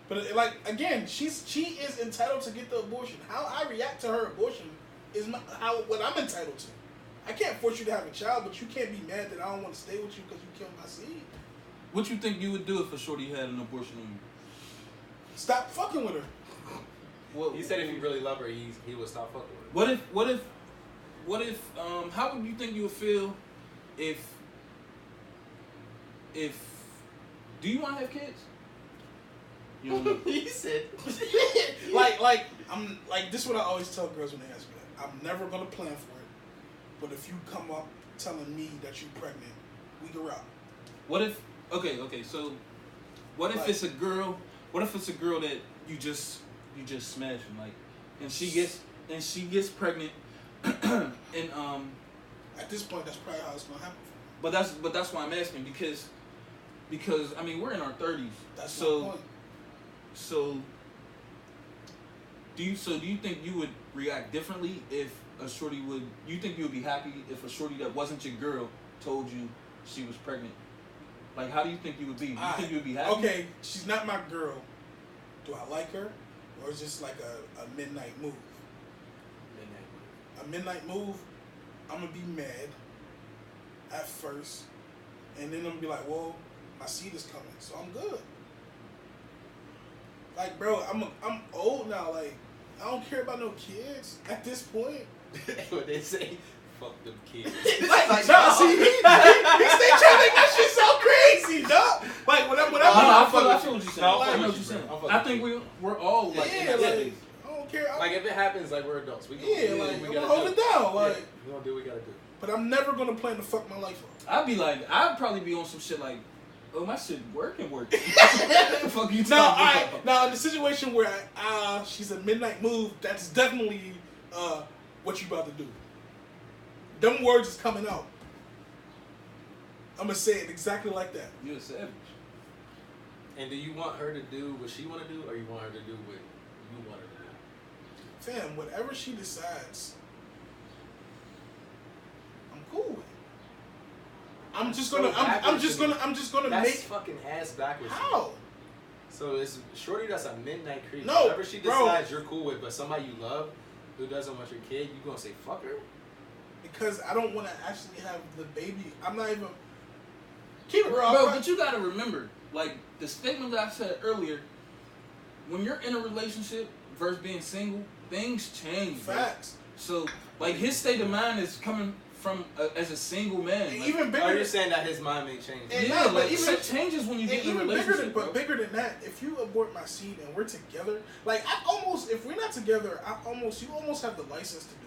But like again, she is entitled to get the abortion. How I react to her abortion is what I'm entitled to. I can't force you to have a child, but you can't be mad that I don't want to stay with you because you killed my seed. What you think you would do if a shorty had an abortion on you? Stop fucking with her. Well, he said if you really love her, he would stop fucking with her. What if how would you think you would feel if do you want to have kids? You don't know. He said like I'm like this is what I always tell girls when they ask me that. I'm never gonna plan for it. But if you come up telling me that you're pregnant, we can rock. What if so what if it's a girl that you just smashing, like, and she gets pregnant and at this point that's probably how it's gonna happen for me. But that's why I'm asking because I mean we're in our 30s. That's my point. So do you think you would react differently if a shorty would? You think you would be happy if a shorty that wasn't your girl told you she was pregnant? Like, how do you think you would be? You think you would be happy? Okay, she's not my girl. Do I like her, or is this like a midnight move? A midnight move. I'm gonna be mad at first, and then I'm gonna be like, well, my seed is coming, so I'm good. Like, bro, I'm old now. Like, I don't care about no kids at this point. What they say, fuck them kids. like, no, see, they trying to make that shit so crazy, dog. Like, whatever. I feel what you're saying. I know what you're saying. I think we're all like, yeah, like, I don't care. Like, if it happens, like, we're adults. We gotta hold it down. Like, we gonna do what we gotta do. But I'm never gonna plan to fuck my life up. I'd probably be on some shit like, oh, my shit working. What the fuck you talking about? Now, in the situation where she's a midnight move, that's definitely what you about to do. Them words is coming out. I'm gonna say it exactly like that. You a savage. And do you want her to do what she want to do, or you want her to do what you want her to do? Fam, whatever she decides, I'm cool with. I'm just gonna That's make fucking ass backwards. how? So it's shorty that's a midnight creep. No, whatever she decides, you're cool with, but somebody you love who doesn't want your kid, you gonna say fuck her? Because I don't want to actually have the baby. I'm not even. Keep it real, bro. But you gotta remember, like the statement that I said earlier. When you're in a relationship versus being single, things change. Facts. Bro. So, like his state of mind is coming from as a single man. Like, even bigger. Are you saying that his mind may change? Yeah, like shit changes when you get in a relationship. But bigger than that, if you abort my seed and we're together, like if we're not together, you almost have the license to do it.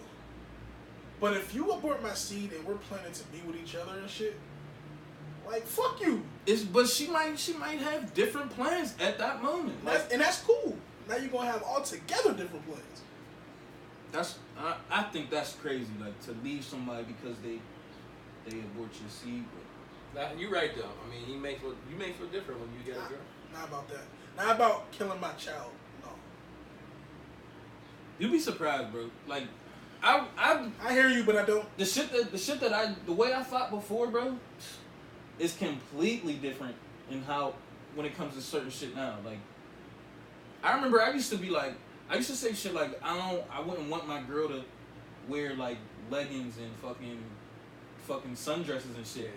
But if you abort my seed and we're planning to be with each other and shit, like fuck you. But she might have different plans at that moment. And that's cool. Now you're gonna have altogether different plans. I think that's crazy. Like to leave somebody because they abort your seed. You're right though. I mean, you may feel different when you get a girl. Not about that. Not about killing my child. No. You'd be surprised, bro. Like I hear you, but I don't. The way I thought before, bro, is completely different in how when it comes to certain shit now. Like I remember I used to say shit like I wouldn't want my girl to wear like leggings and fucking sundresses and shit.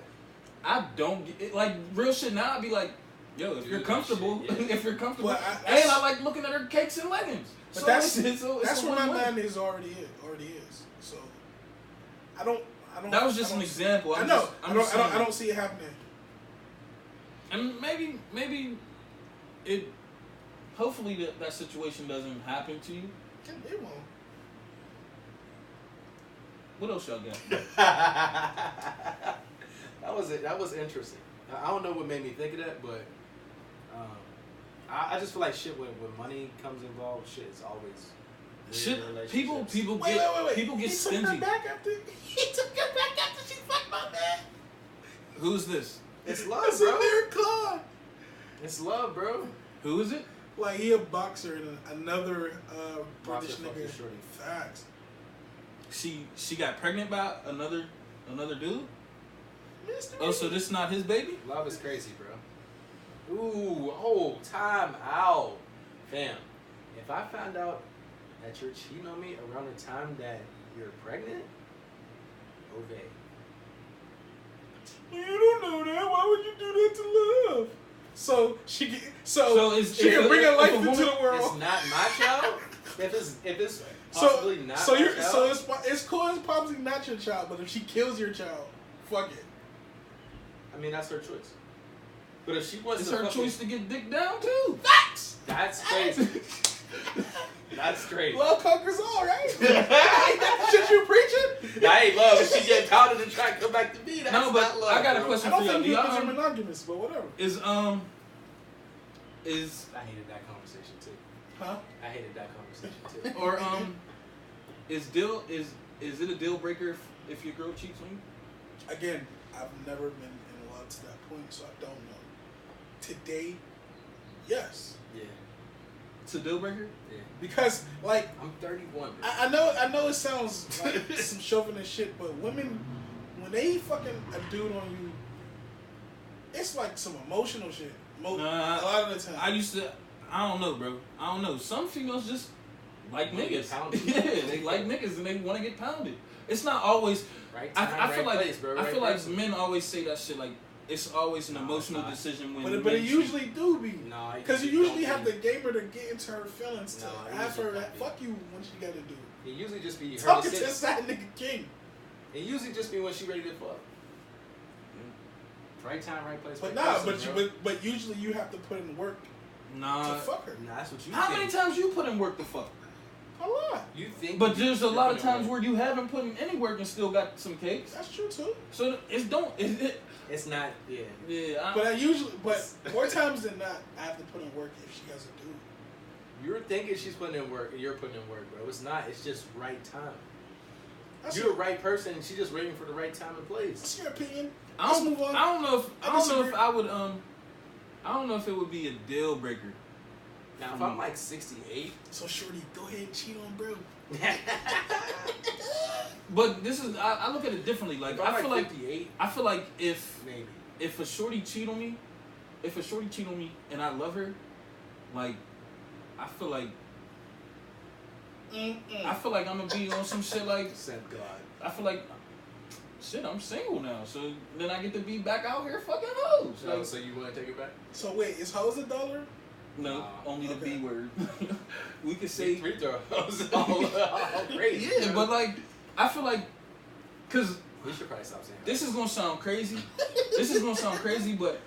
I don't get it, like real shit now. I'd be like, yo, if you're comfortable, if you're comfortable, and I like looking at her cakes and leggings. But so that's where my mind is already is. So I don't. That was just an example. I know. I don't see it happening. And maybe it. Hopefully that situation doesn't happen to you. It won't. What else y'all got? That was interesting. I don't know what made me think of that, but I just feel like shit when money comes involved, shit is always shit. People wait. get stingy. He took her back after she fucked my man. Who's this? It's love, It's bro. Amir Khan. It's love, bro. Who is it? Like he a boxer and another British nigga. Facts. She got pregnant by another dude? Mr. Oh, so this is not his baby? Love is crazy, bro. Ooh, time out. Fam, if I found out that you're cheating on me around the time that you're pregnant, okay. You don't know that. Why would you do that to love? So she can bring her life into the world. It's not my child. If it's possibly not my child. So it's cool. It's probably not your child. But if she kills your child, fuck it. I mean, that's her choice. But if she wants it's to her choice to get dick down too. Facts. That's crazy. That's crazy. Love conquers all, right? Ain't that the shit you preaching? That ain't love. If she get pounded and try to come back to me, that's no, but not love. I got a bro. question I for don't y'all. think you're monogamous, but whatever. I hated that conversation too. Huh? I hated that conversation too. Or is it a deal breaker if your girl cheats on you? Again, I've never been in love to that point, so I don't know. Today, yes. Yeah. It's a deal breaker? Yeah. Because like I'm 31. Bro. I know it sounds like some chauvinist shit, but women when they fucking a dude on you, it's like some emotional shit. A lot of the time. I don't know, bro. I don't know. Some females just like niggas. Yeah, they like niggas and they want to get pounded. It's not always. Right time, I feel right like place, bro. I Right feel like person. men always say that shit like it's always an emotional decision when. But it usually do be. No, because you usually have to game her to get into her feelings to have her don't fuck you when she got to do. It usually just be her Talking to decision. that nigga king. It usually just be when she ready to fuck. Right time, right place. But right nah, person, but usually you have to put in work Nah. to fuck her. Nah, that's what you How think. many times you put in work to fuck? A lot. You think? But there's a lot of times work. where you haven't put in any work and still got some cakes. That's true too. So It's not. Yeah. Yeah. But more times than not, I have to put in work if she has a dude. You're thinking she's putting in work, and you're putting in work, bro. It's not. It's just right time. That's You're the right person, and she's just waiting for the right time and place. That's your opinion. Let's move on. I don't know if it would be a deal breaker. Now, if I'm like 68, so shorty, go ahead and cheat on bro. But this is I look at it differently. Like I feel like 58, I feel like if maybe a shorty cheat on me, and I love her, like I feel like I'm gonna be on some shit like Except God. I feel like shit, I'm single now, so then I get to be back out here fucking hoes. Like, so you want to take it back? So wait, is hoes $1? No, only the okay. B word. We could say free throws. all great. Yeah, but like I feel like because we should probably stop saying this is gonna sound crazy. But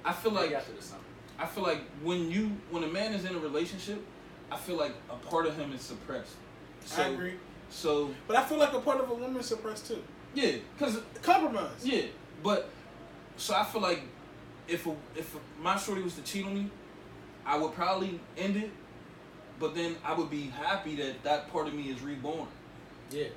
I feel like after the summer. I feel like when a man is in a relationship, I feel like a part of him is suppressed. So, I agree. So, but I feel like a part of a woman is suppressed too. Yeah, because compromise. Yeah, but so I feel like if my shorty was to cheat on me, I would probably end it, but then I would be happy that part of me is reborn. Yeah.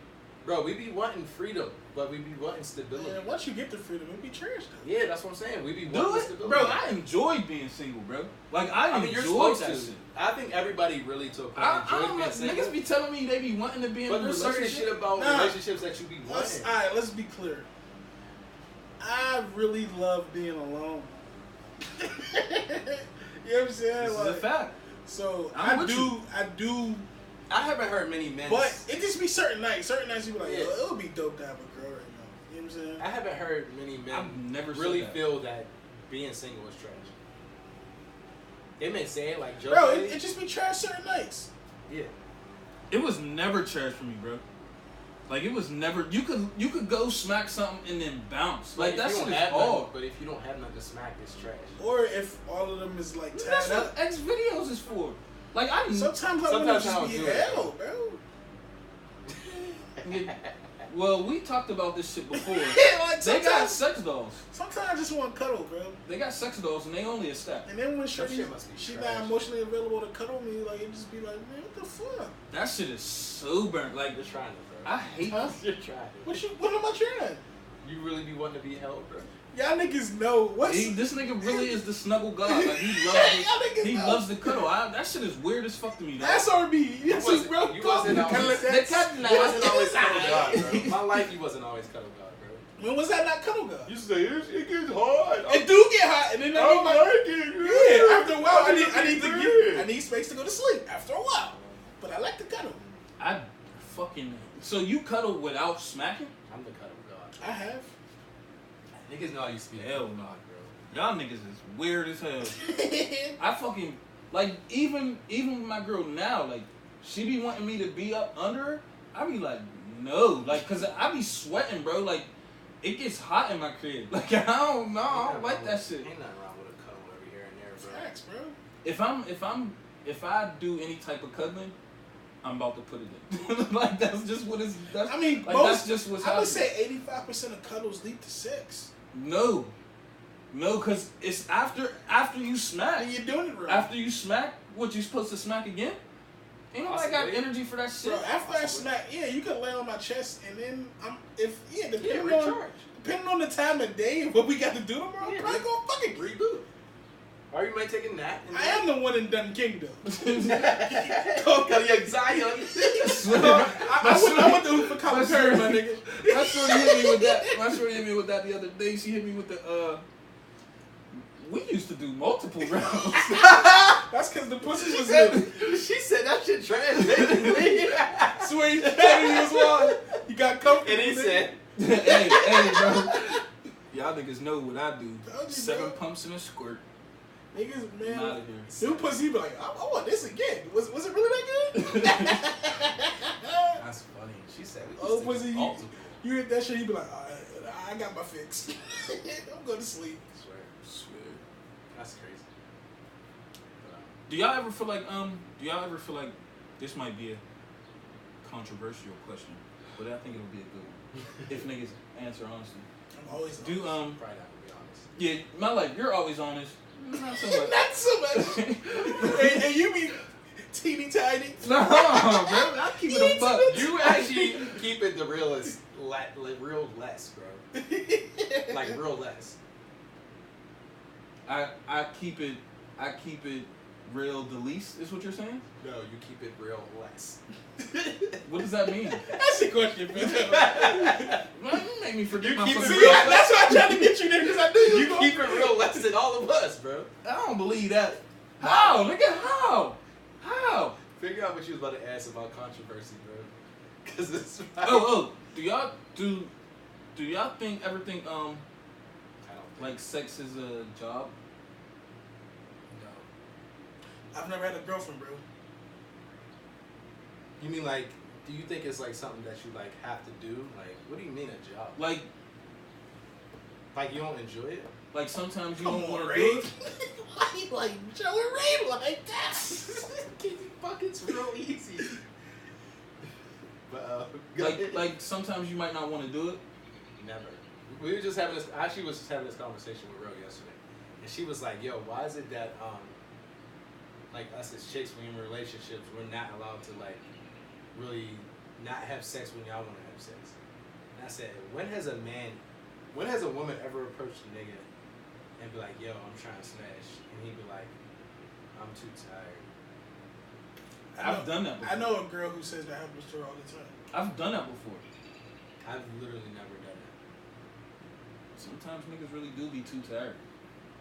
Bro, we be wanting freedom, but we be wanting stability. Man, once you get the freedom, it be trash though. Yeah, that's what I'm saying. We be wanting stability. Bro, I enjoyed being single, bro. Like, I mean, enjoyed that shit. I think everybody really to a point enjoys being single. Niggas be telling me they be wanting to be in a relationship. But there's certain shit about relationships that you be wanting. Alright, let's be clear. I really love being alone. You know what I'm saying? This is a fact. So I do. I haven't heard many men. But it just be certain nights. Certain nights you be like, yo, it would be dope to have a girl right now. You know what I'm saying? I haven't heard many men I've never really said that. feel that being single is trash. They may say it like bro, it just be trash certain nights. Yeah. It was never trash for me, bro. Like it was never. You could go smack something and then bounce. Like that shit is hard. But if you don't have nothing to smack, it's trash. Or if all of them is like tied that's up. what X videos is for. Like I sometimes I want to just be hell, bro. Well, we talked about this shit before. Like they got sex dolls. Sometimes I just want to cuddle, bro. They got sex dolls and they only a step. And then when she's not emotionally available to cuddle me, like it just be like, man, what the fuck? That shit is so burnt. Like you're trying it, bro. I hate You're trying it. What am I trying? You really be wanting to be held, bro? Y'all niggas know this nigga really is the snuggle god. Like he loves the cuddle. That shit is weird as fuck to me. That's R&B. You wasn't always cuddle god, bro. My life, you wasn't always cuddle god, bro. When was that not cuddle god? You say it gets hard. It do get hot, and then I after a while, I need space to go to sleep. After a while, but I like to cuddle. I fucking so you cuddle without smacking? I'm the cuddle god. I have. Niggas know how you speak. Hell nah, bro. Y'all niggas is weird as hell. I fucking like even with my girl now, like she be wanting me to be up under her. I be like, no, like cause I be sweating, bro. Like it gets hot in my crib. Like I don't like that shit. Ain't nothing wrong with a cuddle every here and there, bro. Facts, bro. If I do any type of cuddling, I'm about to put it in. Like that's just what it's. That's just what's happening. I would say 85% of cuddles lead to sex. No, cause it's after you smack. And you're doing it right. After you smack, what you supposed to smack again? Ain't nobody got energy for that shit. Bro, after I smack, you can lay on my chest and then depending on the time of day and what we got to do tomorrow, I'm probably gonna fucking reboot. Or you might take a nap. I am the one and done kingdom. Zion. I went to hoop for Colin Perry, my nigga. My shorty hit me with that. My shorty hit me with that the other day. She hit me with the we used to do multiple rounds. That's because the pussy was good. She said that shit trash, basically. Swear you told me he was wild. You got comfortable. And he said, hey, bro. Y'all niggas know what I do. 7 pumps and a squirt. Niggas, man. Out of here. New pussy be like, I want this again. Was it really that good? That's funny. She said, oh, pussy, you hit that shit, you be like, I got my fix. I'm going to sleep. Swear. That's crazy. Do y'all ever feel like this might be a controversial question, but I think it'll be a good one if niggas answer honestly. I'm always honest. Probably not to be honest. Yeah, my life, you're always honest. Not so much. Not so much. and you be teeny tiny. No, bro. I keep it a buck. You actually keep it the realest, real less, bro. Like real less. I keep it real the least is what you're saying? No, you keep it real less. What does that mean? That's the question, man. You make me forget my fucking See, that's why I tried to get you there because I knew you keep it real less than all of us, bro. I don't believe that. How? Nigga, how? How? Figure out what you was about to ask about controversy, bro. Cause it's right. Oh, do y'all ever think I don't like sex is a job? No. I've never had a girlfriend, bro. You mean like? Do you think it's like something that you like have to do? Like, what do you mean a job? Like you don't enjoy it? Like sometimes you Come don't on, want to Ray. do it. Why you like Joe and Ray like that? It's real easy. But Like sometimes you might not want to do it. never. We were just having this. I actually was just having this conversation with Ro yesterday, and she was like, "Yo, why is it that like us as chicks, when we're in relationships, we're not allowed to like really not have sex when y'all want to have sex?" And I said, when has a woman ever approached a nigga and be like, "Yo, I'm trying to smash," and he'd be like, "I'm too tired." I've done that before. I know a girl who says that happens to her all the time. I've done that before. I've literally never done that. Sometimes niggas really do be too tired.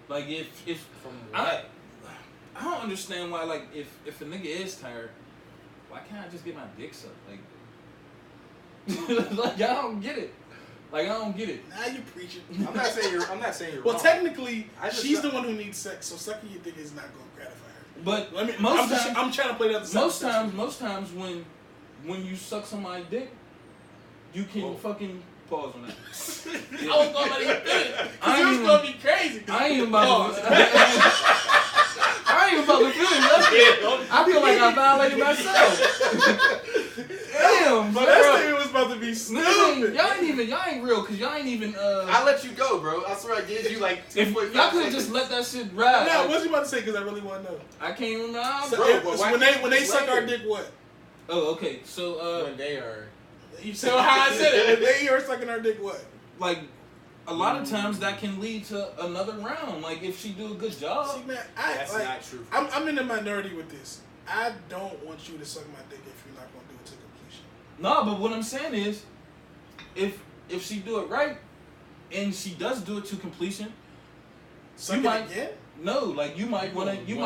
Like if From I what? don't understand why, like if a nigga is tired, why can't I just get my dick sucked? Like like I don't get it. Like I don't get it. Now you preaching. I'm not saying you're Well, wrong. technically, I just she's thought- the one who needs sex, so sucking your dick is not going to gratify her. But I'm trying to play the other side. most times when you suck somebody's dick, you can fucking pause on that. I was going to let you finish. I Because it ain't was even- going to be crazy. I ain't even about to. I ain't even about to finish. I feel like I violated myself. Damn, But bro. that statement was about to be stupid. Y'all ain't real, cause y'all ain't even. I let you go, bro. I swear I gave you like If 2.5 y'all could have seconds. just let that shit ride. Now, like, what you about to say? Because I really want to know. I can't even know. So, Bro, but why when can't they you suck just our let dick, what? Oh, okay. So, when they are. You said how I said it. When they are sucking our dick, what? like, a lot of times that can lead to another round. Like, if she do a good job. See, man, That's not true. I'm in the minority with this. I don't want you to suck my dick if you're not going to do it to completion. No, but what I'm saying is, if she do it right, and she does do it to completion, Suck you it might again? no, like you might want to give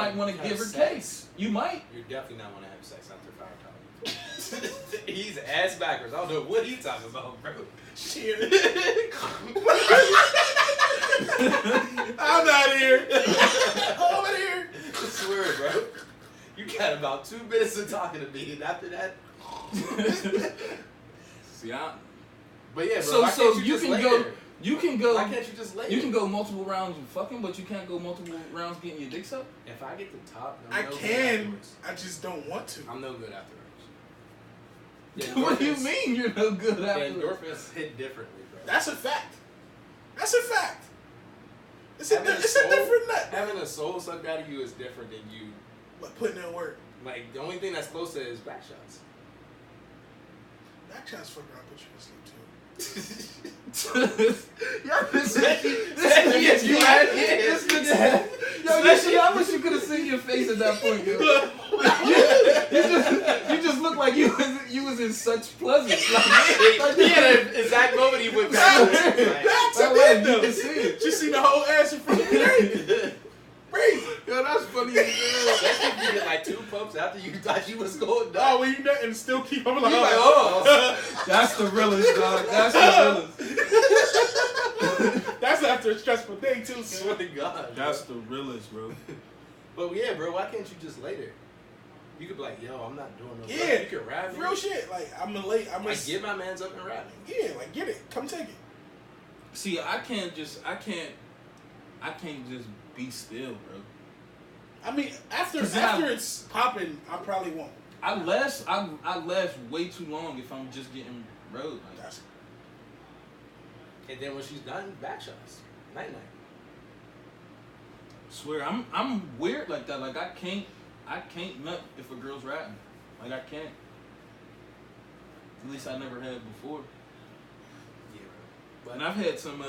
her case. You might. You're definitely not want to have sex after fire college. He's ass backwards. I don't know what he's talking about, bro. Shit. I'm out of here. I'm out of here. I swear, bro. You got about 2 minutes of talking to me, and after that. See, But yeah, bro. so why can't you just can lay go. there? You can go. Why can't you just lay You there? can go multiple rounds of fucking, but you can't go multiple rounds getting your dick sucked. If I get the top, I I'm no good can. afterwards. I just don't want to. I'm no good afterwards. What do you mean you're no good The after? endorphins hit differently, bro. That's a fact. That's a fact. It's a Having different nut. Having a soul sucked out of you is different than you. But putting in work. Like, the only thing that's close to it is back shots. Back shots fuck around, put you to sleep too. Y'all Yes, you had it. Yo, I wish you could have seen your face at that point, yo. you just look like you was in such pleasure. Like, He had an exact moment he went back. Back to like, that you though. can see it. Just see the whole ass in front of you. Crazy. Yo, that's funny as hell. Especially if you get like 2 pumps after you thought you was going Oh, down. when you nut and still keep. I'm like, You like, oh. That's the realest, dog. That's the realest. That's after a stressful day too. Swear to God. That's the realest, bro. But yeah, bro, why can't you just lay there? You could be like, yo, I'm not doing no Yeah, you could rap me. real shit. Like I'm late. I'm Like, get my mans up and rap me. Yeah, like get it. Come take it. See, I can't just be still, bro. I mean, after Cause it's popping, I probably won't. I last way too long if I'm just getting rode. Like, That's And then when she's done, back shots. Night night. swear, I'm weird like that. Like I can't nut if a girl's rapping. Like I can't. At least I never had before. Yeah, bro. And I've had some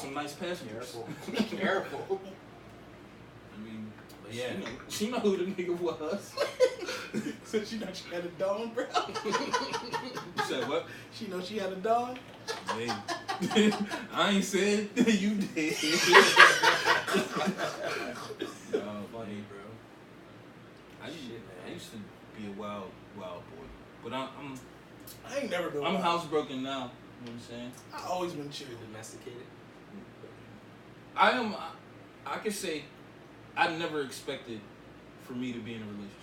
Some nice passengers. Careful. I mean, yeah, she know who the nigga was. So she know she had a dog, bro. You said what? She know she had a dog. Hey. I ain't said you did. Funny, bro. I used to be a wild boy, but I ain't never been. I'm wild. housebroken now. You know what I'm saying? I always been chill. Domesticated. I could say I never expected for me to be in a relationship.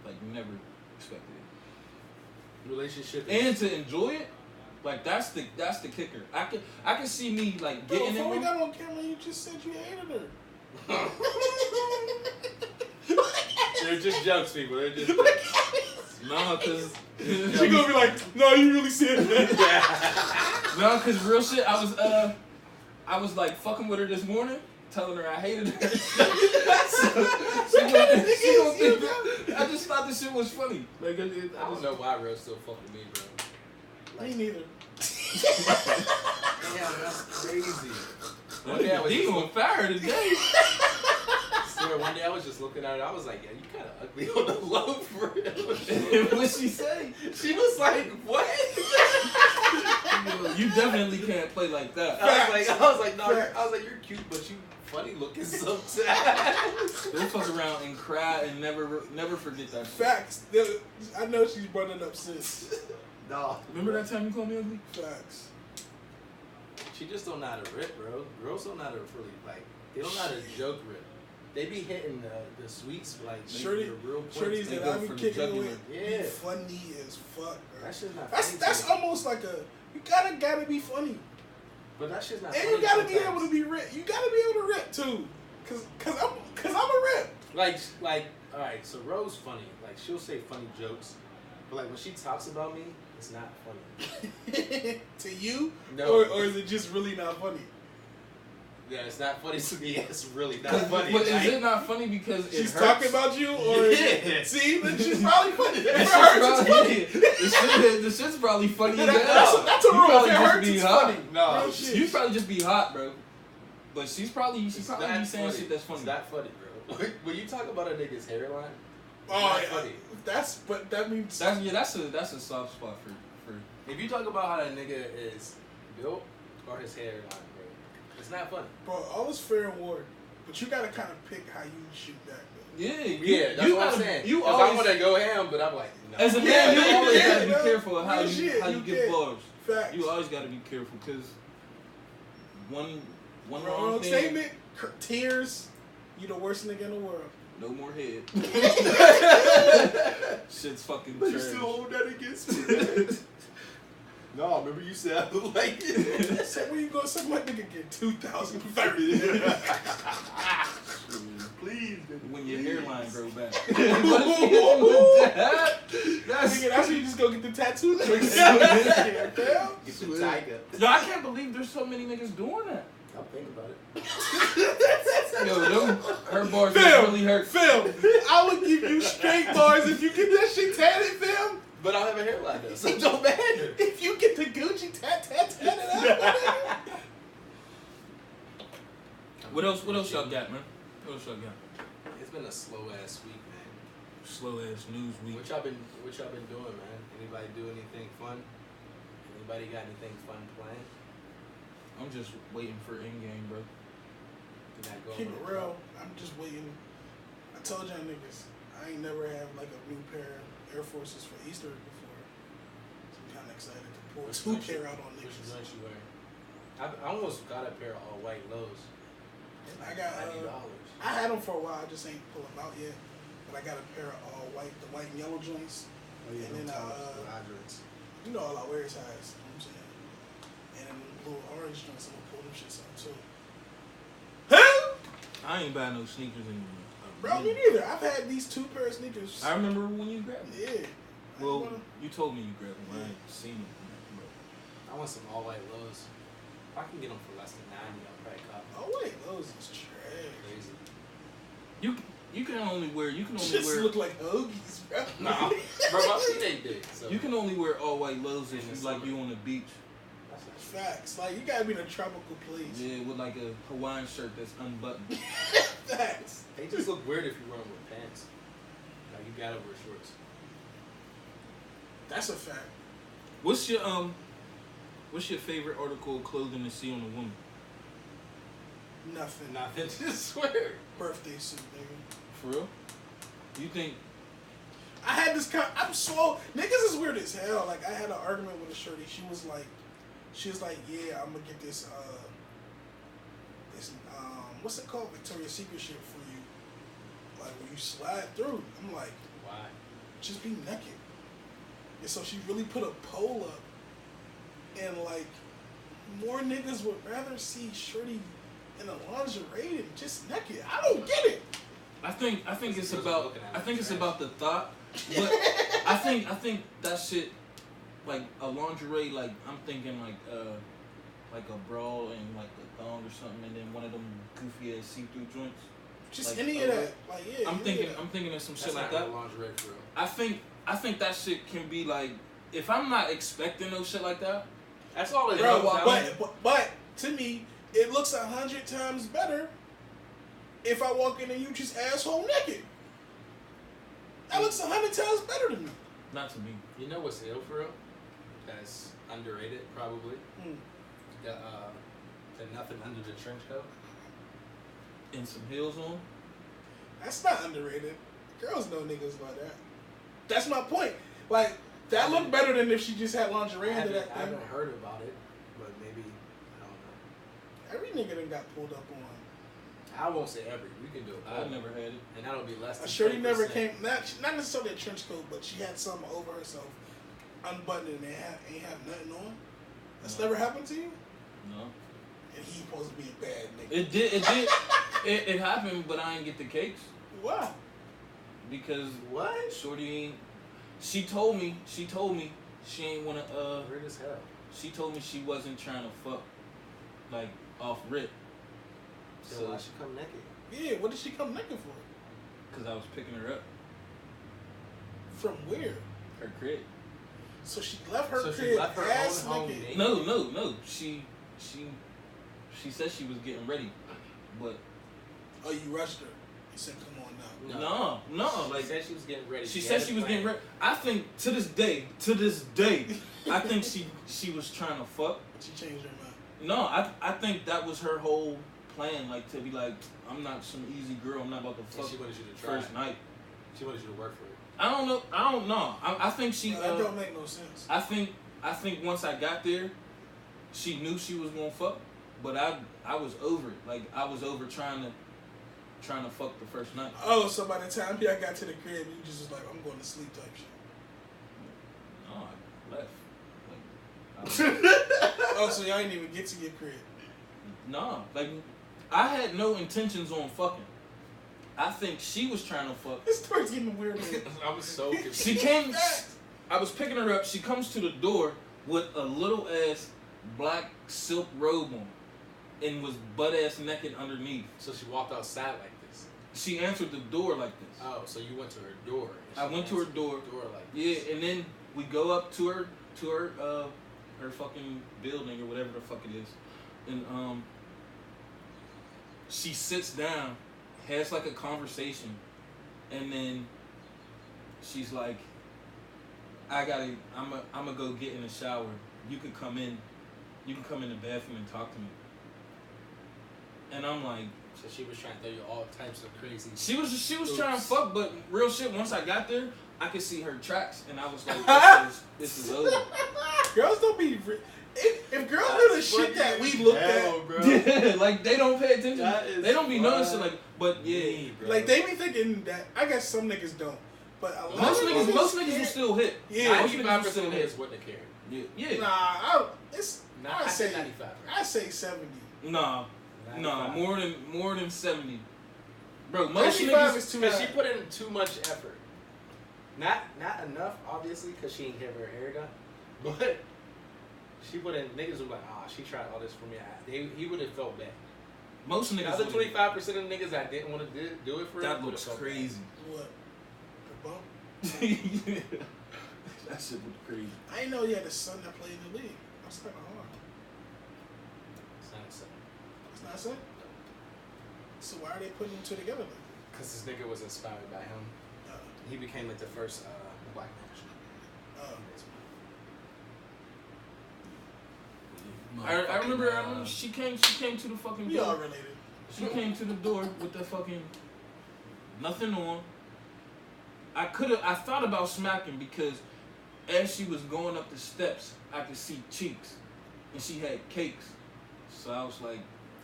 Like never expected it. Relationship And to enjoy it, like that's the kicker. I can see me like getting in. Before we got on camera, you just said you hated her. They're just jokes, people. They're just jokes. No, cause she gonna be like, no, you really said that. No, cause real shit. I was like fucking with her this morning, telling her I hated her. I just thought this shit was funny. Like I don't know why Rose still fuck with me, bro. Me neither. Damn, that's crazy. One day I was on fire today. One day I was just looking at her. I was like, "Yeah, you kind of ugly on the low for real." What'd she say? She was like, "What?" You definitely can't play like that. I was like, no, you're cute, but you funny looking sometimes. Don't fuck around and cry and never forget that. Facts. I know she's brought it up since. No. Remember that time you called me ugly? Facts. She just don't know how to rip, bro. Girls don't know how to really they don't know how to joke rip. They be hitting the sweets like the real points. Shorties that I be kicking with, yeah, funny as fuck, bro. That shit's not funny. That's almost like you gotta be funny. But that shit's not and funny. And you gotta sometimes. be able to be rip. You gotta be able to rip too. Cause I'm a rip. Like alright, so Rose funny. Like she'll say funny jokes. But like when she talks about me, it's not funny. To you? No. Or is it just really not funny? Yeah, it's not funny to me. It's really not funny. But is it not funny because she's it hurts? talking about you? Or yeah. See, then she's probably funny. If it hurts, it's funny. The shit's probably funny. That's a rule. If it hurts, it's funny. No, you probably just be hot, bro. But she's probably be saying funny. shit that's funny. It's not funny, bro. When you talk about a nigga's hairline, oh, yeah. Funny. But that means that's a soft spot for. If you talk about how that nigga is built or his hairline, bro, it's not funny. Bro, all is fair and war, but you gotta kind of pick how you shoot back, though. Yeah, that's what I'm saying. You always, I always want to go ham, but I'm like, no. As a man, you always gotta be careful of how you get bars. Facts. You always gotta be careful because one wrong statement, tears. You the worst nigga in the world. No more head. Shit's fucking But trash. you still hold that against me. No, remember you said I look like it. So when you go, some my nigga get 2,030. Please. When your hairline grow back. That's when you just go get the tattoo. Get the tiger. Yo, I can't believe there's so many niggas doing that. I'll think about it. Yo, her bars really hurt. Phil, I would give you straight bars if you get that shit tatted, Phil. But I'll have a hairline though, so it don't matter. If you get the Gucci tatted out. What else y'all got, man? What else y'all got? It's been a slow ass week, man. Slow ass news week. What y'all been doing, man? Anybody do anything fun? Anybody got anything fun planned? I'm just waiting for in-game, bro. Keep it real. I'm just waiting. I told y'all niggas, I ain't never had like a new pair of Air Forces for Easter before. So I'm kind of excited to pull two pair out on niggas. Which joints you wearing? I almost got a pair of all white lows. I got $90. I had them for a while. I just ain't pull them out yet. But I got a pair of all white, the white and yellow joints. Oh, yeah, and then you know all I wear is highs. You know what I'm saying? And then blue orange joints. I'm gonna pull them shits out too. I ain't buying no sneakers anymore. Bro, me neither. I've had these two pair of sneakers. I remember when you grabbed them. Yeah. Well, you told me you grabbed them. I ain't seen them. I want some all white lows. If I can get them for less than $90, I'll probably cop them. Oh wait, those is trash. Crazy. You can only wear Just look like hoagies, bro. Nah, bro, my feet ain't big. So. You can only wear all white lows if you on the beach. Facts. Like, you gotta be in a tropical place. Yeah, with like a Hawaiian shirt that's unbuttoned. Facts. They just look weird if you run with pants. Like, you gotta wear shorts. That's a fact. What's your favorite article of clothing to see on a woman? Nothing. Nothing. Just swear. Birthday suit, nigga. For real? You think? I had this I'm so niggas is weird as hell. Like, I had an argument with a shorty. She was like, yeah, I'm gonna get this what's it called, Victoria's Secret shit for you. Like, when you slide through. I'm like, why? Just be naked. And so she really put a poll up, and like, more niggas would rather see shorty in a lingerie than just naked. I don't get it. I think it's about the thought, but I think that shit, like a lingerie, like I'm thinking like a bra and like a thong or something, and then one of them goofy ass see-through joints. Just like, any of that, like yeah. I'm thinking of some shit like that. Lingerie for real. I think that shit can be like, if I'm not expecting no shit like that. That's all it is. But to me, it looks 100 times better if I walk in and you just asshole naked. That looks 100 times better to me. Not to me. You know what's ill for real? That's underrated, probably. The nothing under the trench coat. And some heels on. That's not underrated. Girls know niggas like that. That's my point. Like, that looked better than if she just had lingerie under that thing. I haven't heard about it, but maybe, I don't know. Every nigga done got pulled up on. I won't say every. We can do it. I've never had it. And that'll be less than 10%. A shorty never came, not necessarily a trench coat, but she had something over herself, unbuttoned, and ain't have nothing on. That's never happened to you? No. And he supposed to be a bad nigga. It happened, but I ain't get the cakes. Why? Because what? Shorty ain't. She told me she ain't wanna Weird as hell. She told me she wasn't trying to fuck, like, off rip. So why she come naked? Yeah, what did she come naked for? Cause I was picking her up. From where? Her crib. So she left her crib she left her ass own naked. home No. She said she was getting ready, but. Oh, you rushed her. You said, "Come on now." No. Like, she said she was getting ready. She said she was getting ready. I think to this day, I think she was trying to fuck. She changed her mind. No, I think that was her whole plan, like, to be like, I'm not some easy girl. I'm not about to fuck. She wanted you to try. First night. She wanted you to work for it. I don't know. I think she. That don't make no sense. I think once I got there, she knew she was gonna fuck, but I was over it. Like, I was over trying to fuck the first night. Oh, so by the time I got to the crib, you just was like, I'm going to sleep type shit. No, I left. Oh, so y'all didn't even get to your crib? No, like, I had no intentions on fucking. I think she was trying to fuck. This story's getting weird. I was so confused. She came. I was picking her up. She comes to the door with a little ass black silk robe on, and was butt ass naked underneath. So she walked outside like this. She answered the door like this. Oh, so you went to her door. I went to her door. Like yeah, and then we go up to her her fucking building or whatever the fuck it is, and she sits down, has like a conversation, and then she's like, I'm gonna go get in the shower. You can come in the bathroom and talk to me. And I'm like, so she was trying to tell you all types of crazy. She was trying to fuck, but real shit. Once I got there, I could see her tracks, and I was like, this is over. Girls don't be. If girls do the shit that we look at, bro. Yeah, like, they don't pay attention. They don't be noticing, like, but yeah, bro. Like, they be thinking that. I guess some niggas don't, but a lot most of niggas will still hit. Yeah, 95% of niggas wouldn't care. Yeah. Nah, I say 95. I say 70. Nah, 95. more than 70. Bro, most 55 niggas is too Because high. she put in too much effort. Not enough, obviously, because she ain't have her hair done. But she put in. Niggas were like, she tried all this for me. He would have felt bad. Most niggas. The other 25% of niggas that didn't want to do it for that him. looks crazy. What? The bump? That shit was crazy. I didn't know you had a son that played in the league. That's kind of hard. It's not a son. It's not a son? So why are they putting them two together like that? Because this nigga was inspired by him. He became like the first black man. I remember she came to the fucking door. We all related. She came to the door with the fucking nothing on. I thought about smacking because as she was going up the steps, I could see cheeks, and she had cakes. So I was like,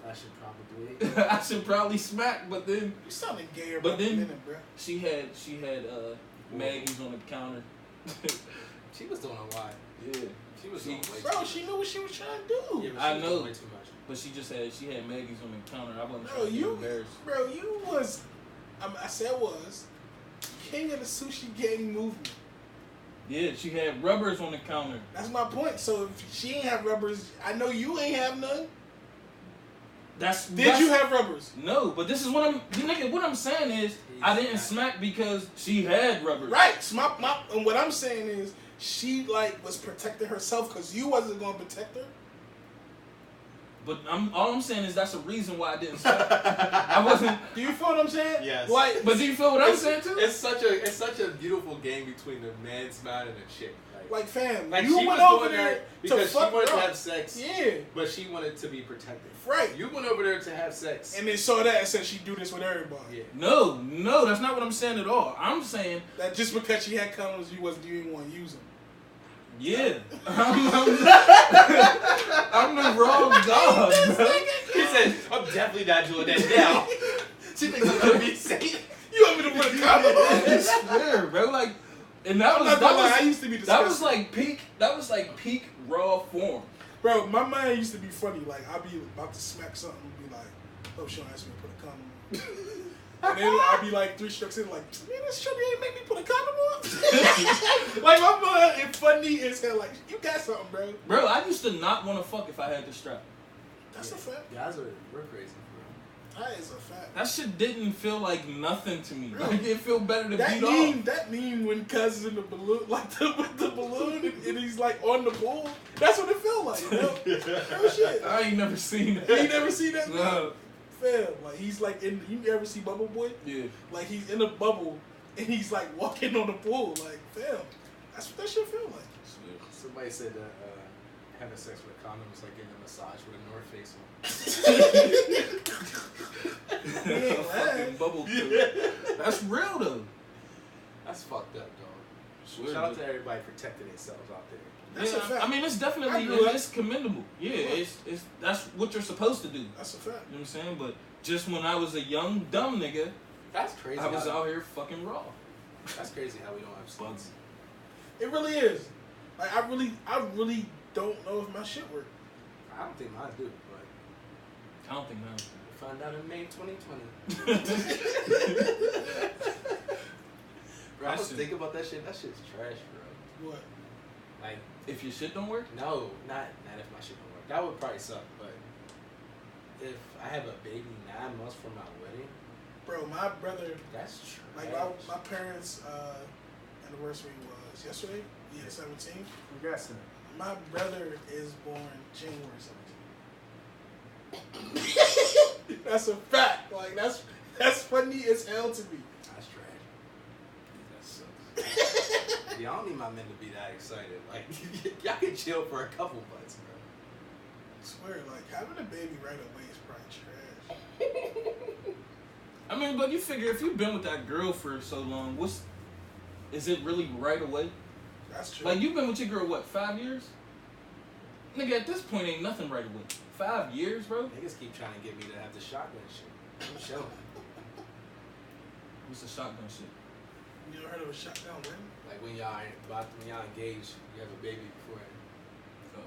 I should probably smack, but then you sounding gayer. But then minute, bro. she had Maggie's on the counter. She was doing a lot. Yeah. She was she knew what she was trying to do. Yeah, I know. Way too much. But she had Maggie's on the counter. I wasn't trying to get embarrassed. Bro, you was, I said was, king of the sushi gang movement. Yeah, she had rubbers on the counter. That's my point. So if she ain't have rubbers, I know you ain't have none. Did you have rubbers? No, but this is what I'm saying is I didn't smack because she had rubbers. Right. So and what I'm saying is she like was protecting herself because you wasn't gonna protect her. But all I'm saying is that's a reason why I didn't smack. I wasn't. Do you feel what I'm saying? Yes. Like, but do you feel what I'm saying too? It's such a beautiful game between the man smiling and a chick. Like fam, like you she went was over doing there that because she wanted to have sex. Yeah. But she wanted to be protected. Right. You went over there to have sex. And then saw that and said she do this with everybody. Yeah. No, that's not what I'm saying at all. I'm saying that just because she had condoms, you didn't want to use them. Yeah. I'm the wrong dog. He said, I'm definitely not doing that now. She thinks I'm gonna be safe. You want me to put a condom on? I swear, bro. Like, and I used to be disgusting. That was like peak raw form. Bro, my mind used to be funny. Like, I'd be about to smack something and be like, oh, she don't ask me to put a condom on. And then I'd be like 3 strokes in, like, man, this shorty ain't make me put a condom on. Like, my mind is funny as hell. Like, you got something, bro. Bro, I used to not want to fuck if I had the strap. That's a fact. We're crazy, bro. That is a fact. That shit didn't feel like nothing to me. Like, it felt better to beat off. That meme when Cuz is in the balloon, like with the balloon, and he's like on the pool. That's what it felt like, you know? Oh shit. I ain't never seen that. You ain't never seen that? No. Fam, like he's like in. You ever see Bubble Boy? Yeah. Like he's in a bubble and he's like walking on the pool. Like, fam, that's what that shit feel like. Somebody said that having sex with a condom is like getting a massage with a North Face on. A fucking bubble too. That's real though. That's fucked up, dog. Shout out to everybody protecting themselves out there. That's a fact. I mean, it's definitely it's commendable. Yeah, it's that's what you're supposed to do. That's a fact. You know what I'm saying? But just when I was a young dumb nigga, that's crazy. I was out here fucking raw. That's crazy how we don't have slugs. It really is. Like I really don't know if my shit worked. I don't think mine do, but I don't think mine. We'll find out in May 2020. Bro, I was thinking about that shit. That shit's trash, bro. What? Like, if your shit don't work? No, not if my shit don't work. That would probably suck, but if I have a baby 9 months from my wedding, bro, my brother. That's true. Like my parents' anniversary was yesterday. Yeah, 17th. Congrats. My brother is born January 17th. That's a fact. Like that's funny as hell to me. That's trash. That sucks. Yeah, I don't need my men to be that excited. Like y'all can chill for a couple months, bro. I swear, like having a baby right away is probably trash. I mean, but you figure if you've been with that girl for so long, is it really right away? That's true. Like, you've been with your girl, what, 5 years? Nigga, at this point, ain't nothing right away. 5 years, bro? Niggas keep trying to get me to have the shotgun shit. I'm chilling. What's the shotgun shit? You ever heard of a shotgun wedding? Like when y'all engaged, you have a baby beforehand. So,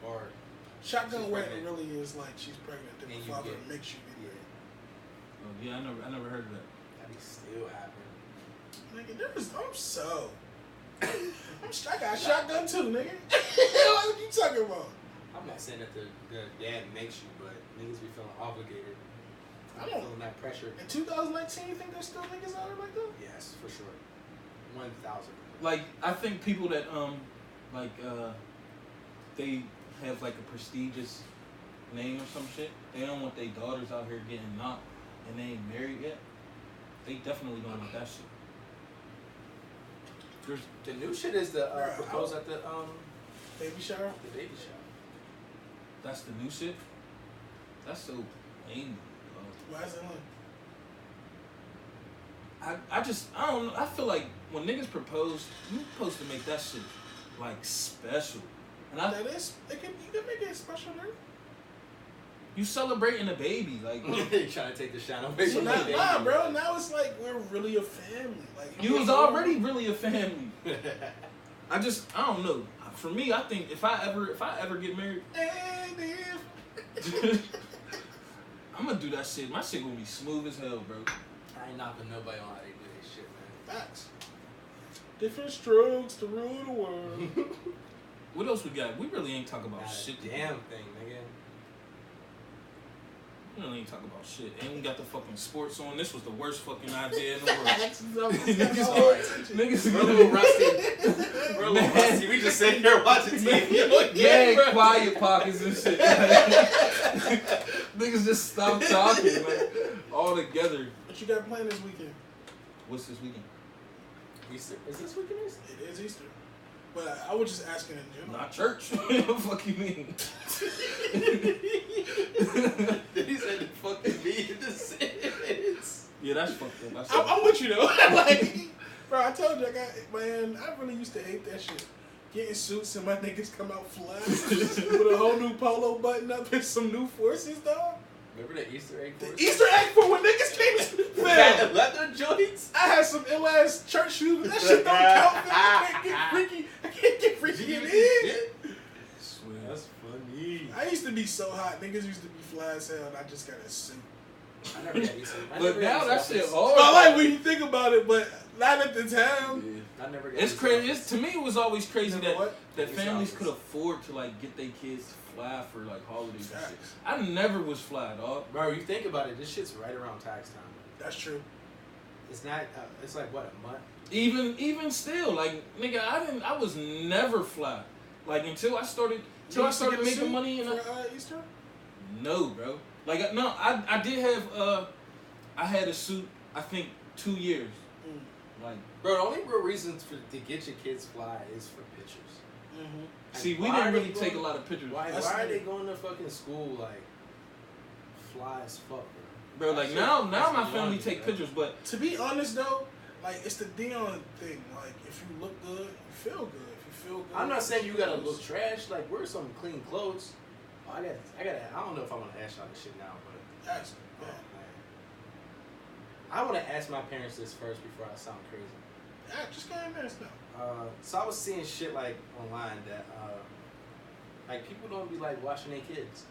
or shotgun wedding really is like she's pregnant, then the father makes you get married. Oh yeah, I never heard of that. That be still happening. Nigga, I'm so. I got a shotgun too, nigga. What you talking about? I'm not saying that the dad makes you, but niggas be feeling obligated. I'm feeling that pressure. In 2019, you think there's still niggas out there like that? Yes, for sure. 1,000%. Like, I think people that they have like a prestigious name or some shit, they don't want their daughters out here getting knocked and they ain't married yet, they definitely don't want that shit. The new shit is the propose at the baby shower. The baby shower. That's the new shit. That's so lame. Why is it lame? I don't know. I feel like when niggas propose, you supposed to make that shit like special. And You can make it special, nigga. You celebrating a baby, like you trying to take the shine away from nah, the baby. nah, bro. Now it's like we're really a family. Like you was already really a family. I don't know. For me, I think if I ever get married, I'm gonna do that shit. My shit gonna be smooth as hell, bro. I ain't knocking nobody on how they do this shit, man. Facts. Different strokes to rule the world. What else we got? We really ain't talking about Not shit. a damn thing, nigga. We really ain't talking about shit. And we got the fucking sports on. This was the worst fucking idea in the world. Niggas We're a little rusty. We're a little rusty. We just sitting here watching TV. Yeah, quiet pockets and shit. Niggas just stop talking, like, all together. What you got planned this weekend? What's this weekend? Easter. Is this weekend Easter? It is Easter. But I was just asking in general. Not church. What the fuck you mean? He said the fucking me in the sentence. Yeah, that's fucked up. I'm with you though. Like, bro, I told you I really used to hate that shit. Getting suits and my niggas come out fly with a whole new polo button up and some new forces, dog. Remember the Easter egg? The Easter egg for when niggas came to fam. Leather joints. I had some ill-ass church shoes. That shit don't count, man. I can't get freaky in it. Swear. That's funny. I used to be so hot. Niggas used to be fly as hell, and I just got a suit. I never got Easter. But now that shit hard. I like when you think about it, but not at the time. Yeah. I never got It's crazy. To me, it was always crazy that Easter families outfits. could afford to like get their kids to fly for like holidays and shit. Facts. I never was fly, dog. Bro, you think about it, this shit's right around tax time. That's true. It's not, it's like what, a month? Even still, like nigga, I was never fly. Like until I started making money and for Easter. no, bro. Like no, I did have I had a suit. I think 2 years. Like, bro, the only real reason to get your kids fly is for pictures. Mm-hmm. see, we didn't really take a lot of pictures. Why are they going to fucking school like fly as fuck, Bro, like now my family take pictures, but To be honest though, like it's the Dion thing. Like if you look good, you feel good. If you feel good, I'm not saying you gotta look trash. Like wear some clean clothes. I don't know if I want to ask y'all this shit now, but That's oh, man. I want to ask my parents this first before I sound crazy. yeah, just go ahead and ask now. So I was seeing shit like online that like people don't be like washing their kids,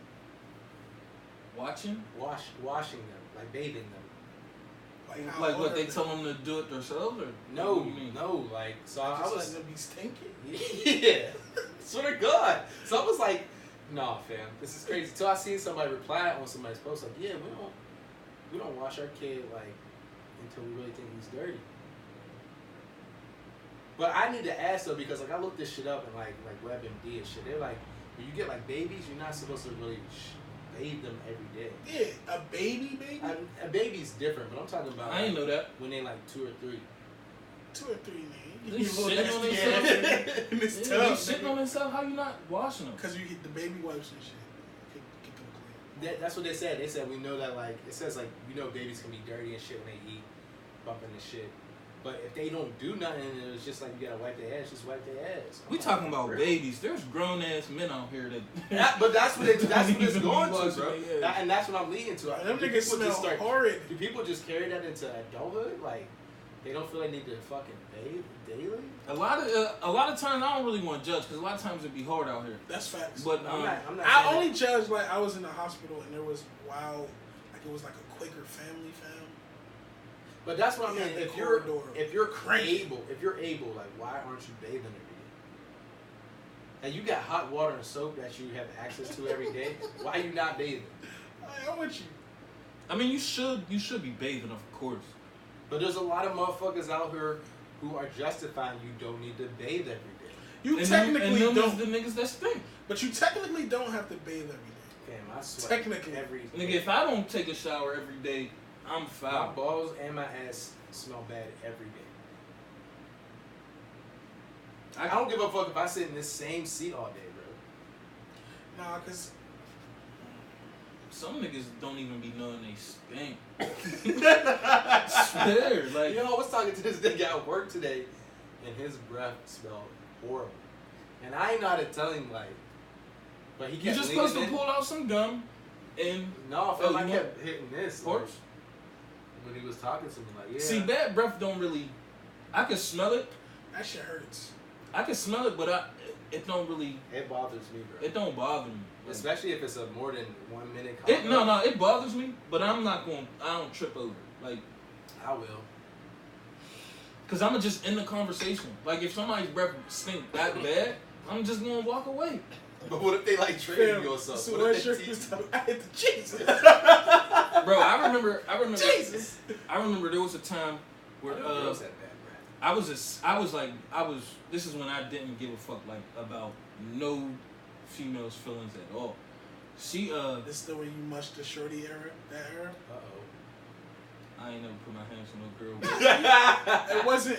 watching washing them, like bathing them. How like what hard they tell them to do it themselves or No, what do you mean? no, like so I just was letting them be stinky. yeah, swear to God. So I was like, nah, fam, this is crazy. So I seen somebody reply on somebody's post like, yeah, we don't wash our kid like until we really think he's dirty. But I need to ask though because like I looked this shit up and like WebMD and shit. They're like, when you get like babies, you're not supposed to really bathe them every day. Yeah, a baby. A baby's different, but I'm talking about. I didn't know that. When they like 2 or 3. 2 or 3, man. They shitting on themselves. In this They tub, shitting on themselves. How you not washing them? because you get the baby wipes and shit. Get them clean. That's what they said. They said we know that like it says like we know babies can be dirty and shit when they eat, bumping and shit. But if they don't do nothing, and it's just like you gotta wipe their ass, just wipe their ass. We talking about babies. There's grown ass men out here that. But that's what that's what it's going to, Washing bro. their ass. And that's what I'm leading to. Them Do niggas people smell horrid. Do people just carry that into adulthood? Like they don't feel they need to fucking bathe daily? A lot of times I don't really want to judge because a lot of times it be hard out here. That's facts. But I'm not I saying only judged like I was in the hospital and there was like it was like a Quaker family fam. But that's what I Yeah, mean. the If you're corridor. able, like why aren't you bathing every day? And you got hot water and soap that you have access to every day. Why are you not bathing? I'm with you. I mean, you should be bathing, of course. But there's a lot of motherfuckers out here who are justifying you don't need to bathe every day. You And technically them don't, is the niggas that stink. but you technically don't have to bathe every day. Fam, I sweat Technically. every Nigga, if I don't take a shower every day, I'm foul. My balls and my ass smell bad every day. I don't give a fuck if I sit in this same seat all day, bro. Nah, cause some niggas don't even be knowing they stink. I swear, like, You know, I was talking to this nigga at work today, and his breath smelled horrible. And I ain't know how to tell him, like, but he kept you just leaning supposed to in. pull out some gum and No, I felt like I you kept hitting this. Like, horse. when he was talking to me, like, yeah. See, bad breath don't really. I can smell it. that shit hurts. I can smell it, but it don't really. It bothers me, bro. It don't bother me. Like, Especially if it's a more than 1 minute it combo. it bothers me, but I'm not going. I don't trip over it. Like, I will. cause I'm just in the conversation. Like, if somebody's breath stink that bad, I'm just gonna walk away. But what if they like training you or something? So What what if shirt they was teach talking? I hit the Jesus. Bro, I remember. Jesus. I remember there was a time where girls had bad breath. this is when I didn't give a fuck like about no female's feelings at all. She This is the way you mushed the shorty era, that era. I ain't never put my hands on no girl. It wasn't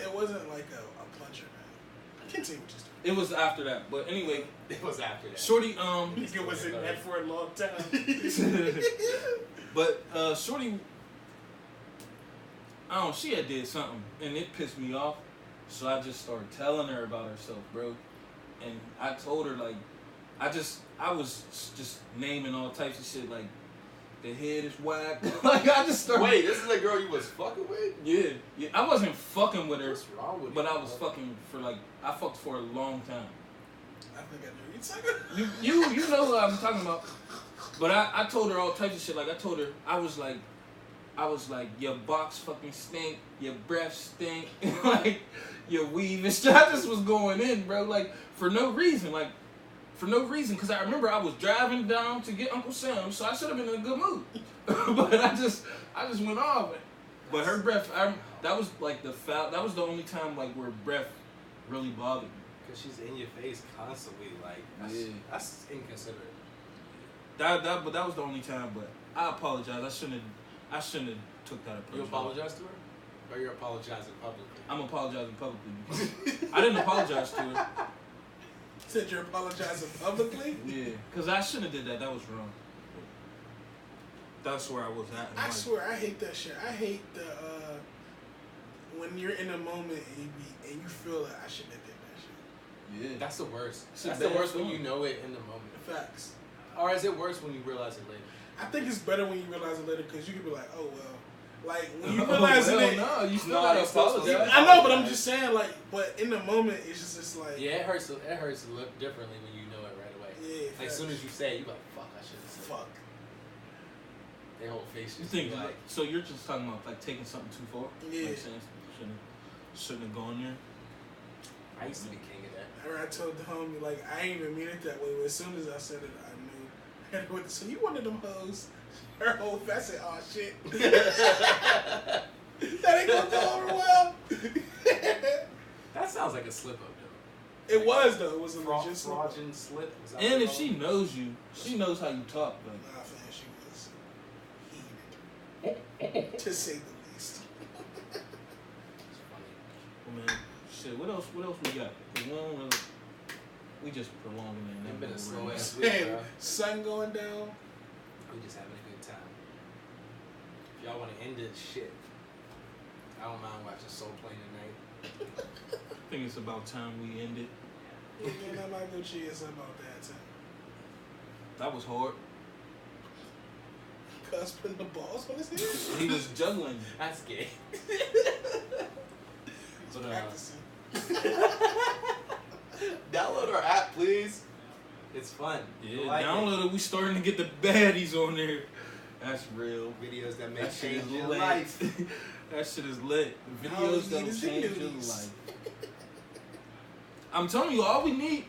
like a puncher, man. Continue with your story. It was after that, but anyway, It was after that. shorty Nigga was in that for a long time. but shorty, I don't know, she had did something and it pissed me off, so I just started telling her about herself, bro. And I told her like, I was just naming all types of shit like, the head is whack. Like I just started. Wait, this is the girl you was fucking with? Yeah. I wasn't fucking with her, What's wrong with but you, I was bro? fucking for like, I fucked for a long time. I think I know you talking. You know who I'm talking about. But I told her all types of shit. Like I told her I was like your box fucking stink, your breath stink, like your weave and shit. I just was going in, bro, like for no reason, because I remember I was driving down to get Uncle Sam, so I should have been in a good mood. But I just went off. But her breath, that was like that was the only time like where breath really bothered me. Because she's in your face constantly, like, that's inconsiderate. But that was the only time. But I apologize. I shouldn't have took that approach. You apologize to her? Or you're apologizing publicly? I'm apologizing publicly because I didn't apologize to her. Said you're apologizing publicly? Yeah, because I shouldn't have did that. That was wrong. That's where I was at. I swear, I hate that shit. I hate the when you're in a moment and you feel like I shouldn't have did that shit. Yeah. That's the worst. It's a That's the bad worst when feeling. you know it in the moment. Facts. Or is it worse when you realize it later? I think it's better when you realize it later because you can be like, oh well. Like when you realize it, no, you still No, gotta you still apologize. supposed I know, but I'm just saying, like, but in the moment, it's just like, Yeah, it hurts. It hurts a little differently when you know it right away. yeah, Like, as soon as you say it, you're like, fuck, I should have said fuck. it. Their whole face You just think be like, so? You're just talking about like taking something too far. Yeah. Like saying shouldn't have gone there. I used to be king of that. I told the homie, like, I ain't even mean it that way, but as soon as I said it, I knew. And so you one of them hoes? Her whole face, I said, oh shit. That ain't gonna go over well. That sounds like a slip up, though. It was though. It was a legit fraudulent slip. Is that And what if it's she called? knows you, she knows how you talk. Like, Nah, fam, she was heated. To say the least. It's funny. oh, man, shit. What else we got? 'Cause we don't really- we just prolonging it. It's been a slow Right. ass week, bro. Sun going down. We just having a good time. If y'all want to end this shit, I don't mind watching Soul Plane tonight. I think it's about time we ended. Yeah, man, I'm not gonna cheers about that time. That was hard. Cuz putting the balls on his head. He was juggling. That's gay. He's But, practicing. Download our app, please. It's fun. Yeah, You'll like download it. We starting to get the baddies on there. That's real. it. Videos that make That shit change is your lit. life. That shit is lit. The All we videos need that'll is the change your nudies. life. I'm telling you, all we need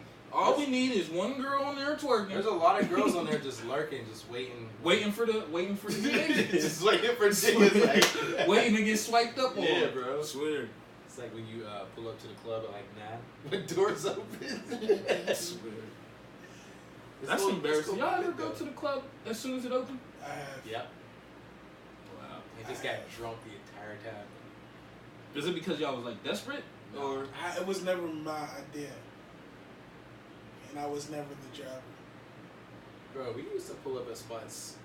is one girl on there twerking, There's a lot of girls on there just lurking, just waiting. waiting for the niggas. just waiting for niggas. Like, waiting to get swiped up on. Yeah, bro. I swear. It's like when you pull up to the club at like 9 with doors open. I swear. That's embarrassing. Y'all ever go to the club as soon as it opened? I have. Yep. Wow. I just got drunk the entire time. Is it because y'all was like desperate? Or It was never my idea. And I was never the driver. Bro, we used to pull up at spots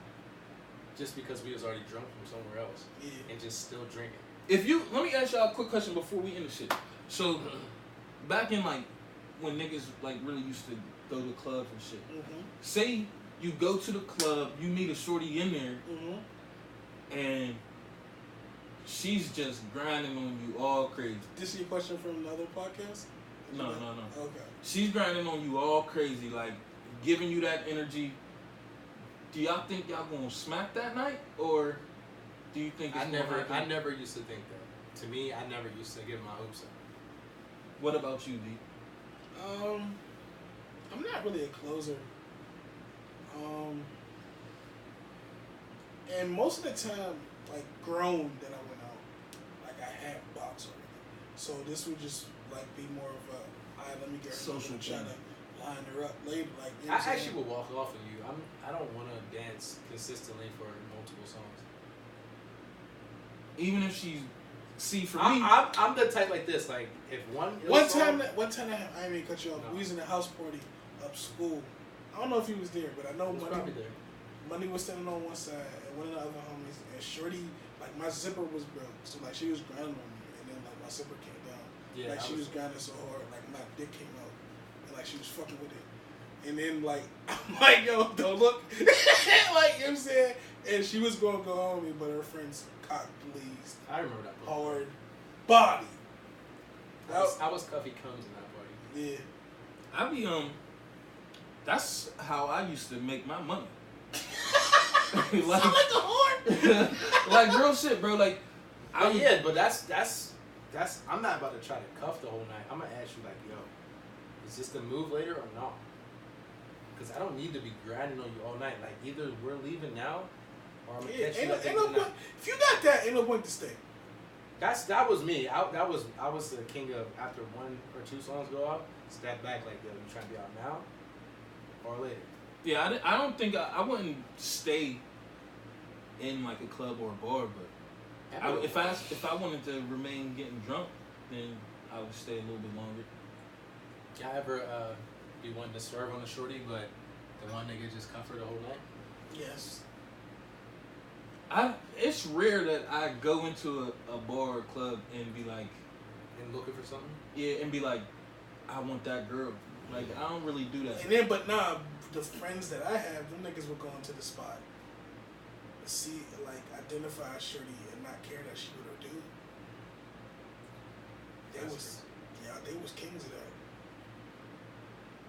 just because we was already drunk from somewhere else. Yeah. And just still drinking. let me ask y'all a quick question before we end the shit. So, back in like when niggas like really used to go to clubs and shit. Mm-hmm. Say you go to the club, you meet a shorty in there, and she's just grinding on you all crazy. This is your question from another podcast? No. Okay. She's grinding on you all crazy, like giving you that energy. Do y'all think y'all gonna smack that night, or do you think it's I never used to think that. To me, I never used to give my hopes up. What about you, D? I'm not really a closer. And most of the time, like grown that I went out, like I had box already. So this would just like be more of a, let me get her social try to line her up later. Like you know I what I'm actually saying? would walk off of you. I don't want to dance consistently for multiple songs. Even if she's for me, I'm the type like this. Like if one time I didn't mean to cut you off. No. We was in a house party up school. I don't know if he was there, but I know was probably there. Money was standing on one side and one of the other homies, and Shorty, like my zipper was broke, so like she was grinding on me, and then like my zipper came down, Yeah, like she was grinding so hard, like my dick came out, and like she was fucking with it, and then like I'm like, yo, don't look, like you know what I'm saying, and she was gonna go on me, but her friends cock pleased, I remember that. hard body. I was Cuffy Combs in that party. Yeah. I be that's how I used to make my money. Like a horn. Like real shit, bro. Like, but that's I'm not about to try to cuff the whole night. I'm gonna ask you like, yo, is this the move later or not? Because I don't need to be grinding on you all night. Like either we're leaving now, or I'm gonna catch you at the end of the night. If you got that, ain't no point to stay. That was me. I was the king of after one or two songs go out, step back like, yo, you trying to be out now or later? Yeah, I don't think I wouldn't stay in like a club or a bar, but if I wanted to remain getting drunk, then I would stay a little bit longer. Y'all ever be wanting to swerve on the shorty, but the one nigga just cuff her the whole night? Yes. It's rare that I go into a bar or club and be like, and looking for something. Yeah, and be like, I want that girl. Like I don't really do that. And then, but nah, the friends that I have, them niggas would go into the spot, see, like identify a shorty and not care that she with her dude. They was kings of that.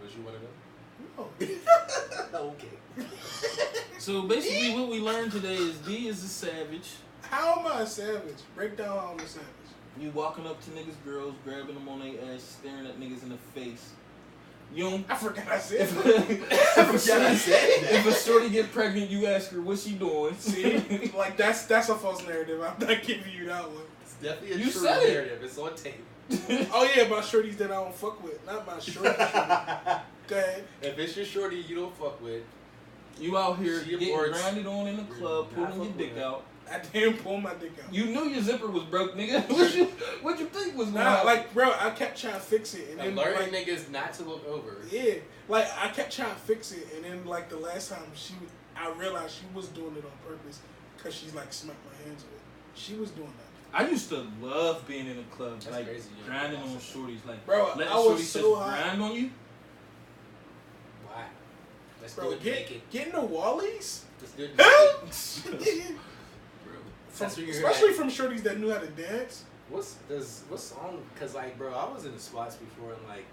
Was you one of them? No. Okay. So basically, what we learned today is D is a savage. How am I a savage? Break down how I'm a savage. You walking up to niggas' girls, grabbing them on their ass, staring at niggas in the face. You don't. I forgot I said. If a shorty get pregnant, you ask her what she doing. See, like that's a false narrative. I'm not giving you that one. It's definitely a You true said it. narrative. It's on tape. Oh yeah, my shorties that I don't fuck with, not my shorty. Go ahead. If it's your shorty you don't fuck with, You out here She getting aborts. grinded on in the club, Not pulling your fucking dick with out. I didn't pull my dick out. You knew your zipper was broke, nigga. What you think was going Nah, on? like bro, I kept trying to fix it, and then learning like, niggas not to look over. yeah, like I kept trying to fix it, and then like the last time I realized she was doing it on purpose because she's like smacked my hands with it. She was doing that. I used to love being in a club, That's like crazy, you know. grinding on shorties, like Bro, letting I was shorties so just high. grind on you. Why? Let's Bro, do it naked. getting the Wallies, Let's do it Huh? naked. from, That's what you're especially at. from shorties that knew how to dance. What song? Cause like, bro, I was in the spots before and like,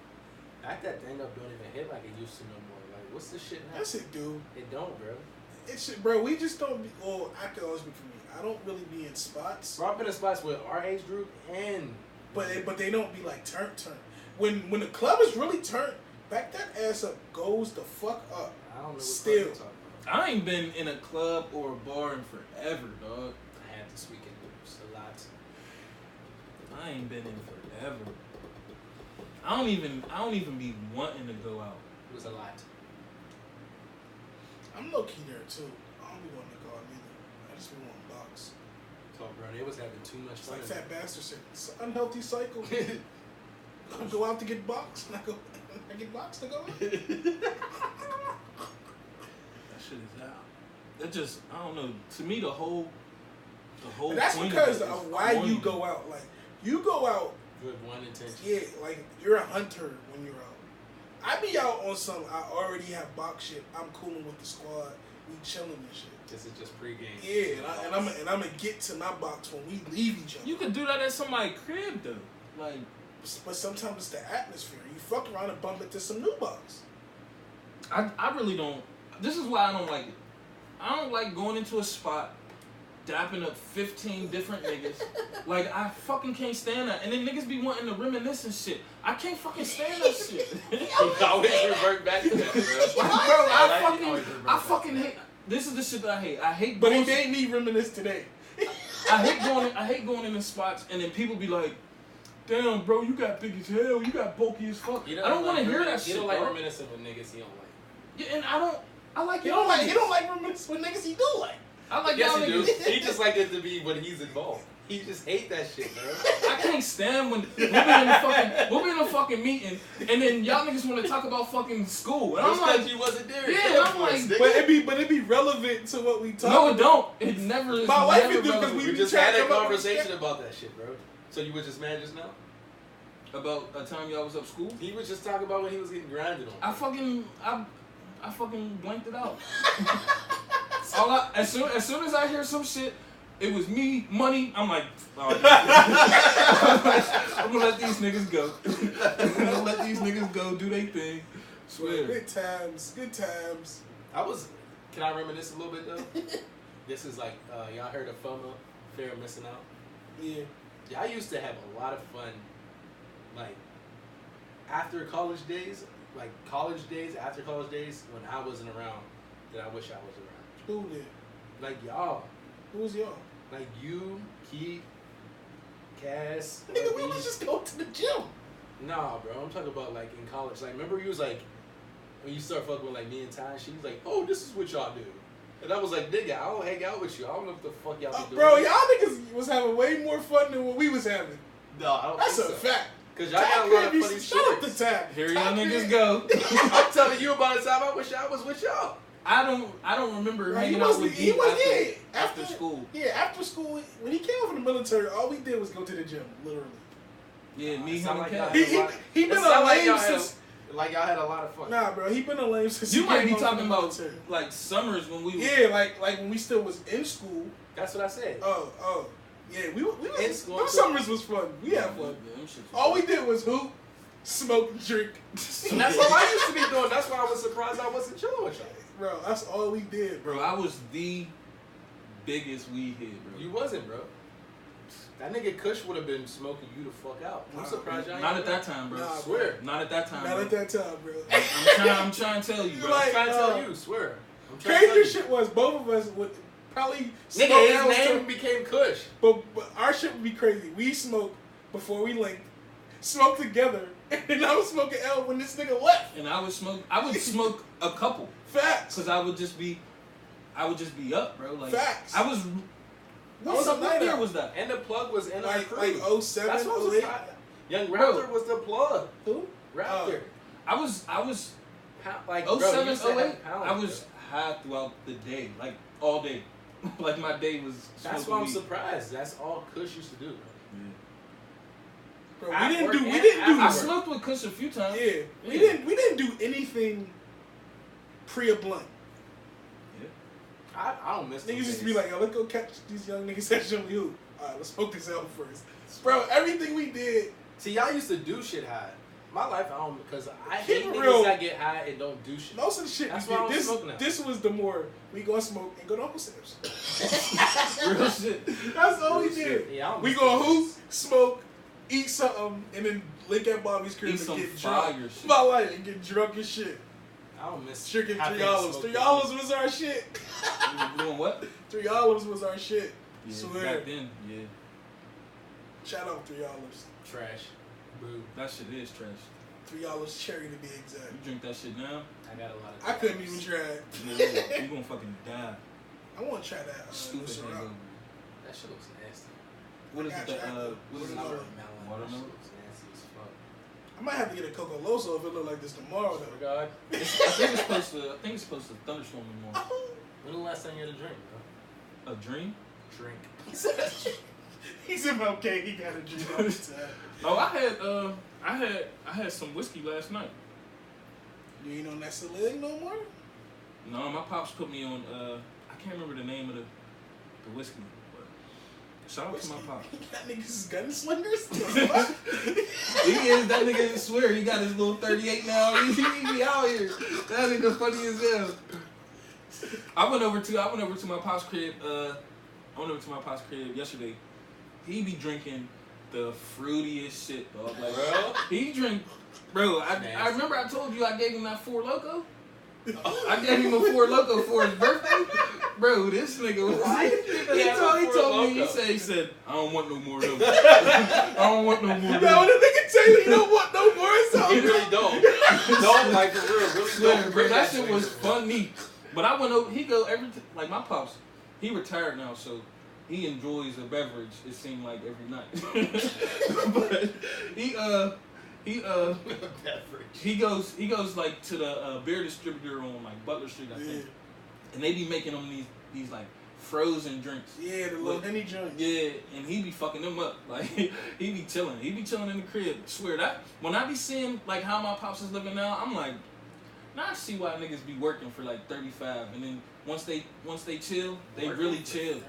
back that thing up don't even hit like it used to no more. Like, what's this shit now? Yes, it do. It don't, bro. It's bro. We just don't. Be, well, I can always be for me. I don't really be in spots. Bro, I've been in spots with our age group and. But they don't be like turn. When the club is really turned, back that ass up goes the fuck up. I don't know what Still. you're talking about. I ain't been in a club or a bar in forever, dog. I had this weekend. It was a lot. I ain't been in forever. I don't even be wanting to go out. It was a lot. I'm low key there too. I don't be wanting to go out neither. I just be wanting box. So, bro, they was having too much It's fun. like Fat Bastard said, it's an unhealthy cycle. I go out to get box, and I get box to go in. That shit is out. That just, I don't know. To me, the whole. But that's point because of why you go out. Like you go out with one intention. Yeah, like you're a hunter when you're out. I be out on some. I already have box shit. I'm cooling with the squad. We chilling and shit. This is just pregame. Yeah, and I'm gonna get to my box when we leave each other. You could do that at somebody's crib though. Like, but sometimes it's the atmosphere. You fuck around and bump into some new box. I really don't. This is why I don't like it. I don't like going into a spot, dapping up 15 different niggas. Like, I fucking can't stand that. And then niggas be wanting to reminisce and shit. I can't fucking stand that shit. You always revert back to that, bro. Like, bro, I fucking hate. This is the shit that I hate. I hate. But he made me reminisce today. I hate going in the spots and then people be like, "Damn, bro, you got big as hell. You got bulky as fuck." I don't want to hear that shit. You don't like reminiscing with niggas he don't like. Yeah, and I like. You don't like reminiscing with niggas he do like. I like yes, y'all he niggas. do. He just like it to be when he's involved. He just hate that shit, bro. I can't stand when we'll be in a fucking meeting and then y'all niggas want to talk about fucking school. And I'm like, you wasn't there. Yeah, I'm like, but it be relevant to what we talk. No, it don't. It never is. My wife do because we just had a conversation about that shit, bro. So you were just mad just now? About a time y'all was up school? He was just talking about when he was getting grinded on. I fucking blanked it out. As soon as I hear some shit, it was me, money. I'm like, oh, I'm gonna let these niggas go. I'm gonna let these niggas go do their thing. Swear. Good times. Can I reminisce a little bit though? This is like, y'all heard of FOMO, fear of missing out? Yeah. Y'all used to have a lot of fun, like, after college days, after college days, when I wasn't around, that I wish I was around. Who did? Like y'all. Who was y'all? Like you, Keith, Cass. Nigga, we was just go to the gym. Nah, bro. I'm talking about like in college. Like, remember you was like, when you start fucking with like me and Ty, she was like, oh, this is what y'all do. And I was like, nigga, I don't hang out with you. I don't know what the fuck y'all be doing. Bro, y'all niggas was having way more fun than what we was having. No, I don't That's think a so. fact. Cause y'all got a lot of funny stories. Shut up the time. Here y'all niggas go. I'm telling you about the time I wish I was with y'all. I don't remember hanging out with you after school. Yeah, after school, when he came out from the military, all we did was go to the gym, literally. Yeah, me, him, and Cat. He been a lame since. Like y'all had a lot of fun. Nah, bro, he been a lame since. You might be talking about like summers when we. Yeah, like when we still was in school. That's what I said. Oh, yeah, we was in school. Those summers was fun. We had fun. All we did was hoop, smoke, and drink. And that's all I used to be doing. That's why I was surprised I wasn't chilling with y'all. Bro, that's all we did, bro. I was the biggest weed head, bro. You wasn't, bro. That nigga Kush would have been smoking you the fuck out. I'm surprised y'all ain't. Not at that time, bro. Nah, swear. Not at that time. Not at that time, bro. I'm trying to tell you, bro. I'm trying to tell you, swear. Crazy shit was both of us would probably smoke. Nigga, his name became Kush. But our shit would be crazy. We smoked before we linked, smoked together, and I was smoking L when this nigga left. And I would smoke a couple. Facts. Cause I would just be up, bro. Like facts. What year was that? And the plug was in our crew. Like 07, That's what 08. Young Raptor was the plug. Who? Raptor. I was like 07, 08. I was high throughout the day, like all day. Like my day was. That's why I'm surprised. That's all Kush used to do, bro. Bro, we didn't do. I smoked with Kush a few times. Yeah, we didn't do anything pre a blunt. I don't miss. Niggas used to be like, yo, let's go catch these young niggas at Jimmy Hoop. Alright, let's smoke this out first. Bro, everything we did. See, y'all used to do shit high. My life, I don't, because I hate Keep it niggas real. that get high and don't do shit. Most of the shit That's we why did, I'm smoking now. this was the more we gonna smoke and go to Uncle Sam's. Real shit. That's all we Real did. shit. Yeah, we gonna hoop, smoke, eat something, and then link at Bobby's crib and get drunk. My life and get drunk as shit. I don't miss drinking 3 olives. 3 olives was our shit. You doing what? 3 olives was our shit. Yeah, swear. back then, yeah. Shout out 3 olives. Trash. Boo. That shit is trash. $3 cherry to be exact. You drink that shit now? I got a lot of. I couldn't even try it. Yeah, you gonna fucking die. I want to try that. Stupid hangover. That shit looks nasty. What is it? What is it? Watermelon. That shit looks nasty as fuck. I might have to get a Coco Loso if it look like this tomorrow though. Oh God. I think it's supposed to thunderstorm tomorrow. When the last time you had a drink, bro? A dream? Drink. He's okay. He got a drink all the time. Oh, I had some whiskey last night. You ain't on that Selig no more? No, my pops put me on. I can't remember the name of the whiskey. But shout out to my pops. That niggas is gunslingers. He is. That nigga. Swear he got his little 38 now. He be out here. That nigga funny as hell. I went over to my pop's crib. I went over to my pop's crib yesterday. He be drinking the fruitiest shit, dog. Like, Bro? he drink, bro. I remember I told you I gave him that 4 Loko. I gave him a 4 Loko for his birthday. Bro, this nigga was. He told me. He said, I don't want no more of them. I don't want no more of them. Now when a nigga tell you don't want no more, it's all You really don't. Don't, like, for real. Really don't. Bro, that shit was funny. But I went over. He go like my pops. He retired now, so he enjoys a beverage. It seemed like every night. But he goes like to the beer distributor on like Butler Street, I think, and they be making them these like frozen drinks. Yeah, the little Henny joints. Yeah, and he be fucking them up. Like he be chilling. He be chilling in the crib. I swear that when I be seeing like how my pops is living now, I'm like, now I see why niggas be working for like 35, and then once they chill, they really chill. 35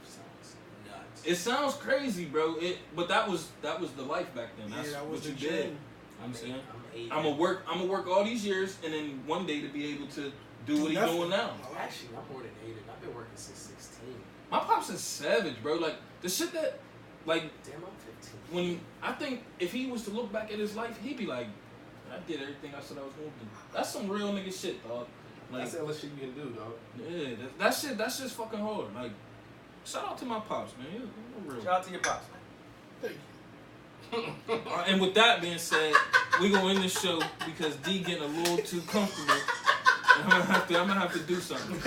sounds nuts. It sounds crazy, bro. But that was the life back then. That's that was what you the did. dream. I'm saying. I'm I'm gonna work all these years, and then one day to be able to do what he's doing now. Actually, I'm more than 8. I've been working since 16. My pops is savage, bro. Like the shit that, like, Damn, I'm 15. when I think if he was to look back at his life, he'd be like, I did everything I said I was gonna do. That's some real nigga shit, dog. Like, That's the other shit you can do, dog. yeah, that's just fucking hard. Like, shout out to my pops, man. You're real. Shout out to your pops, man. Thank you. And with that being said, we gonna end the show because D getting a little too comfortable. And I'm gonna have to do something.